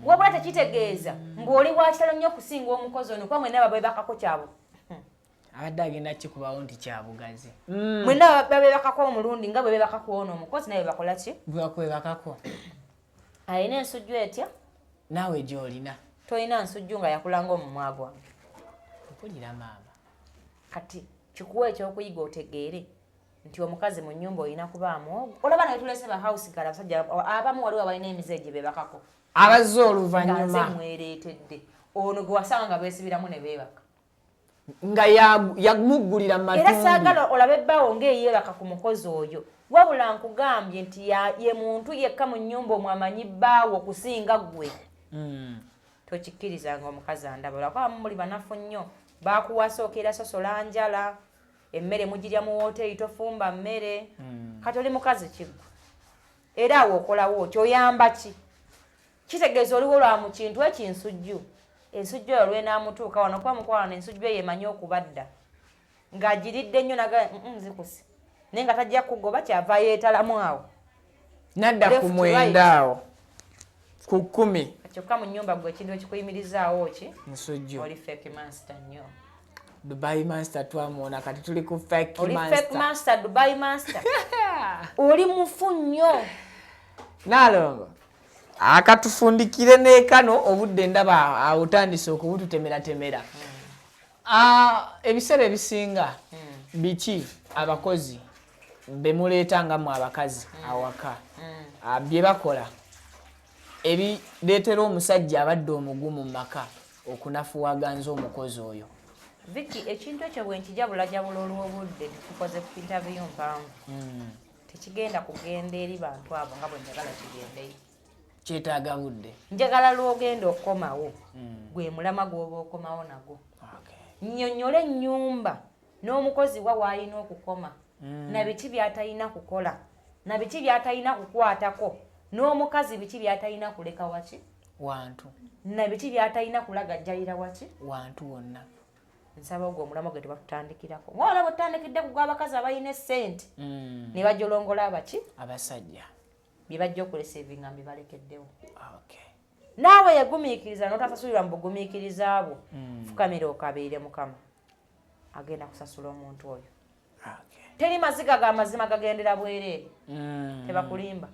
wabula tekitegeeza ng'oli wakitalo nnyo okusinga omukozi ono kuba mwenna babebakako kyabo abadde agenda kikubawo nti kyabugazi mwenna babebakako omulundi nga bwe bebakako ono omukozi naye bebakola ki bwebakwebakako alina ensujju etya naawe gy'olina tolina nsujju nga yakulanga omumwa gwange mpulira maama kati kikuwa ekyokuyiga otegeere nti omukazi mu nnyumba olina kubaamu olaba naye tulese bahawusigala abasajja abamu waliwo abalina emize gye beebakako abazze oluvannyuma nga nze mwereetedde ono gwe wasanga nga beesibiramu ne beebaka nga yamuggulira mu matumbi era saagala olabe ebbaawo ng'eyeebaka ku mukozi oyo wabula nkugambye nti ye muntu yekka mu nnyumba omwo amanyi bbaawo okusinga ggwe tokikkirizanga omukazi andaba olwakuba muli banafu nnyo baakuwasa okeera sosola njala emmere mugirya mu wooteri tofumba mmere kati oli mukazi kiggwa era awo okolawo otyo oyamba ki kitegeeza oliwo lwa mu kintu ekinsujju ensujju oyo lwenaamutuuka wano kuba mukwano ensujju eyo emanyi okubadda ng'agiridde nnyo naga nzikusi naye nga tajja kugoba kyava yeetalamu awo nadda ku mwenda awo ku 10 kyokka mu nnyumba gwe ekintu ekikuyimirizaawo ki nsujju oli fake master nnyo Dubai master twamuona kati tuli ku fake oli master fake master Dubai master oli mufu nnyo Nalongo akatufundikire n'ekano obudde ndaba awutandise okubututemera ebiseera ebisinga biki abakozi bemuleetanga mu abakazi awaka bye bakola ebireetera omusajja abadde omugumu mu maka okunafuwaganza omukozi oyo Viki ekintu ekyo bwe nkijabula olw'obudde tukoze ku interview mpanvu tekigenda kugenda eri bantu abo nga bwe njagala kigendeyo kyetaaga budde njagala lwogenda okukomawo gwe mulama gw'oba okomawo nagwo nnyonnyole ennyumba n'omukozi wa waalina okukoma na biki byatalina kukola na biki byatalina kukwatako n'omukazi biki byatalina kuleka waki wantu na biki byatalina kulagajjalira waki wantu wonna nsaba ogwo omulamo gwe tebatutandikirako ng'olaba otutandikidde kugwa abakazi abalina essente ne bajolongola abaki abasajja bye bajja okulesevinga mbe balekeddewo naawe yegumiikiriza n'otasasulirwa mu bugumiikiriza bwo fukamira okabeere mukama agenda kusasula omuntu oyo teri maziga ga mazima gagendera bwereere tebakulimba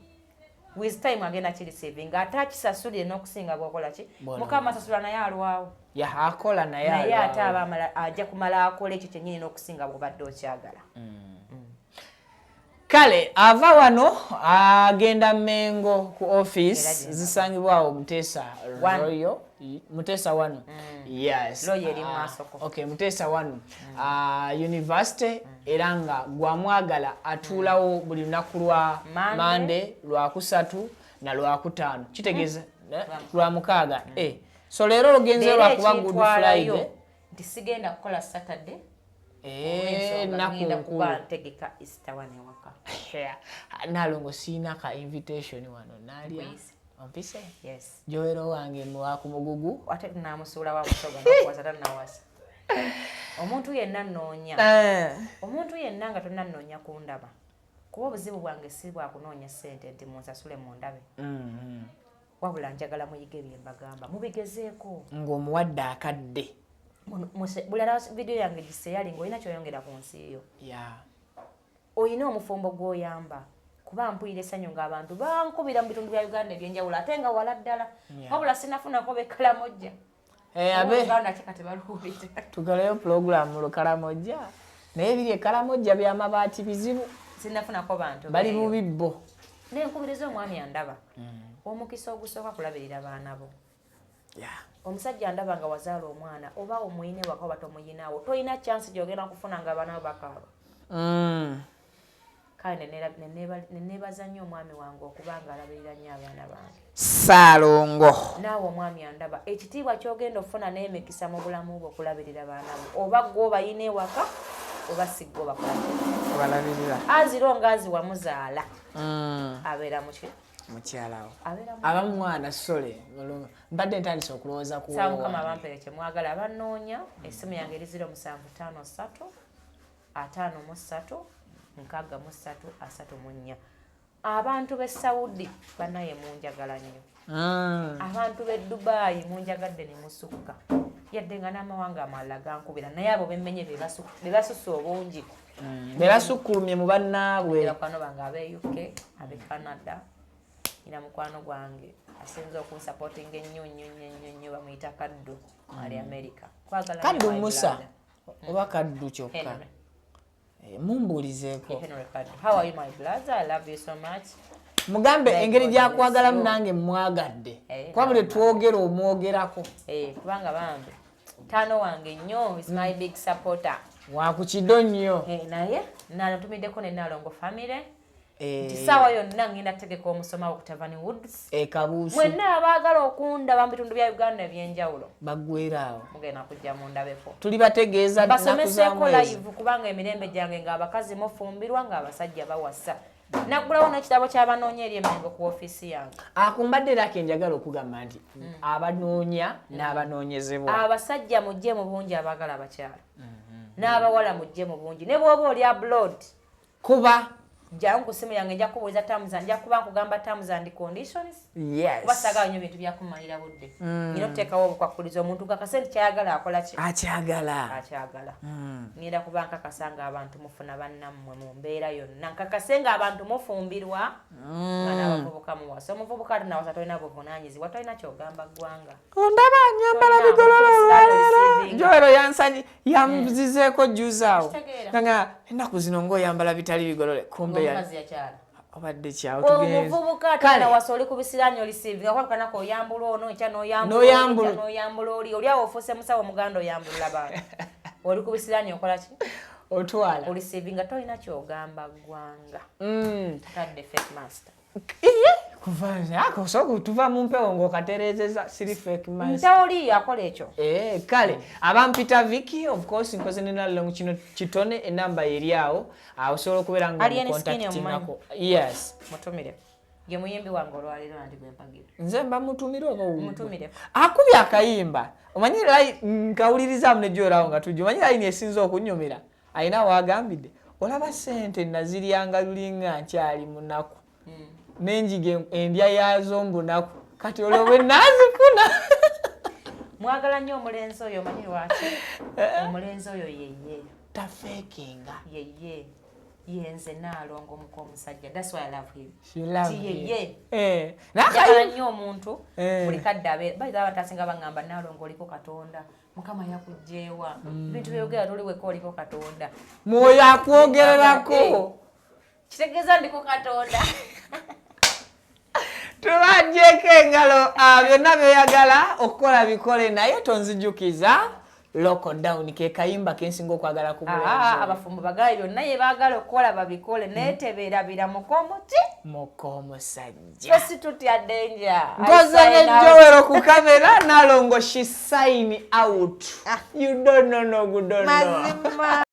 with time agenda kirisevinga ate akisasulire n'okusinga bw'okola ki mukama asasula naye alwawo akola naye ate aba ajja kumala akola ekyo kyennyini n'okusinga bw'obadde okyagala Kale ava wano agenda Mengo ku office zisangibwawo Mutesa Royo Mutesa wano yes Royo eri masoko okay Mutesa wano university eranga gwamwagala atulawo buli lunaku lwa Monday lwa kusatu na lwa kutaano kitegeeza lwa mukaaga so leero lugenze lwa kuba Good Friday ndisigenda kukola Saturday naku kuba ntegeka Easter wane waka Nalongo sina ka invitation wano nalia ompise yes joero wange mwa kumugugu ate namusula wa musoga nakwasata nawasa omuntu yenna noonya omuntu yenna nga tonna noonya kundaba kuba obuzibu bwange si bwa kunoonya ssente nti munsasule mu ndabe wabula njagala muyige bye mbagamba mubigezeeko ng'omuwadde akadde bulala video yange giseyali ng'olina kyoyongera ku nsi yo oyina omufumbo gw'oyamba kuba mpuyira essanyu ng'abantu bankubira mu bitundu bya Uganda ebyenjawulo ate nga wala ddala wabula sinafunako b'ekkalamojja tugaleyo program mu Lukalamojja naye biri ekkalamojja by'amabaati bizibu sinafunako bantu bali mu bibbo n'enkubiriza omwami andaba omukisa ogusooka kulabirira baana bo omusajja andaba nga wazaala omwana oba omuyine waka oba tomuyinaawo toyina chance gy'ogenda kufuna nga abaana bo bakaaba kale neneebaza nnyo omwami wange okuba nga alabirira nnyo abaana bange Saalongo naawe omwami andaba ekitiibwa ky'ogenda ofuna n'emikisa mu bulamu bwo okulabirira baana bo oba gwe obayina ewaka oba si gwe obalabirira aziro ngaazi wamuzaala abeera muki mukyalawo abamwana sole mbadde ntandise okulowooza ku Mukama bampere kye mwagala abanoonya essimu yange eri 0753 53 63 abantu b'e Saudi banaye munjagala nnyo abantu b'e Dubai munjagadde ne musukka yadde nga n'amawanga amalala gankubira naye abo bemmenye be basusse obungi be basukkulumye mu bannaabwe bakwano bange ab'e UK ab'e Canada ina mukwano gwange asinza okunsupportinga ennyo bamuyita Kaddu ali America Kaddu Musa oba Kaddu kyokka mumbuulizeeko how are you my brother I love you so much mugambe engeri gyakwagalamu nange mwagadde kwabule twogera omwogerako kubanga bambi tano wange nnyo is my big supporter wakukido nnyo naye natumiddeko ne Nalongo family nti saawa yonna ngenda tegeka omusoma okutavani Woods kabuusu mwenna abaagala okundaba mu bitundu bya Uganda ebyenjawulo baggweeraawo mugenda kujja mundabeko tuli bategeeza basomeseeko live kubanga emirembe gyange ng'abakazi mufumbirwa ng'abasajja bawasa naggulawo n'ekitabo ky'abanoonya eri emengo ku ofiisi yange akumbadde lake njagala okugamba nti abanoonya n'abanoonyezebwa abasajja mujje mu bungi abaagala abakyala n'abawala mujje mu bungi ne bw'oba oli abroad kuba jangu ku simu yange nja kubuuliza terms nja kuba nkugamba terms and conditions yes basaagala nnyo bintu byakumalira budde ngina okuteekawo obukwakuliza omuntu kakasente kyayagala akola ki akyagala ngenda kuba nkakasanga abantu mufuna bannammwe mu mbeera yonna nkakasenga abantu mufumbirwa nga n'abavubuka muwasa omuvubuka ate nawasa tolina buvunaanyizibwa tolina kyogamba ggwanga ondaba nyambala bigololo joero yansanyi yamuzizeeko juzaawo nga ennaku zino ng'oyambala bitali bigolole kumbe obadde kyawo omuvubuka ate nawasa oli ku bisiraani olisiivinga kwakanako oyambula ono ekya n'oyambula oli awo ofuuse musawo omuganda oyambulula bantu oli ku bisiraani okola ki otwala olisiivinga tolina kyogamba ggwanga tadde fake master kuva tuva mu mpewo ng'okatereezeza siri fake master ntawoli akola ekyo kale abampita Vicky of course nkoze ne Nalongo kino kitone enamba eri awo osobola okubeera nga mucontactingako yes mutumire ye muyimbi wange olwaleero nti gwempagira nze mba mutumire oba mutumire akubye akayimba omanyi nkawulirizaamu ne gyorawo nga tujja omanyi layini esinza okunyumira ayina waagambidde olaba ssente naziryanga lulinga nkyali munaku n'enjiga endya yazo mbunaku kati olwo bwe naazifuna mwagala nnyo omulenzi oyo omanyi lwaki omulenzi oyo yeye tafekinga yeye yenze Nalongo omuko omusajja that's why I love him yeye njagala nnyo omuntu buli kadde abeera bayita abantu asinga bangamba Nalongo oliko Katonda Mukama yakugjeewa bintu byogera toli weka oliko Katonda mwoyo akwogererako kitegeeza ndiko Katonda. Tubajjeko engalo byonna by'oyagala okukola bikole naye tonzijukiza lockdown ke kayimba kensinga okwagala ku bulenzi. Abafumbo bagala byonna ye baagala okukola babikole netebeerabira Mukomusajja. Fesi tutya danger. Ngoza nejowero ku kamera Nalongo she sign out. You don't know no good don't know.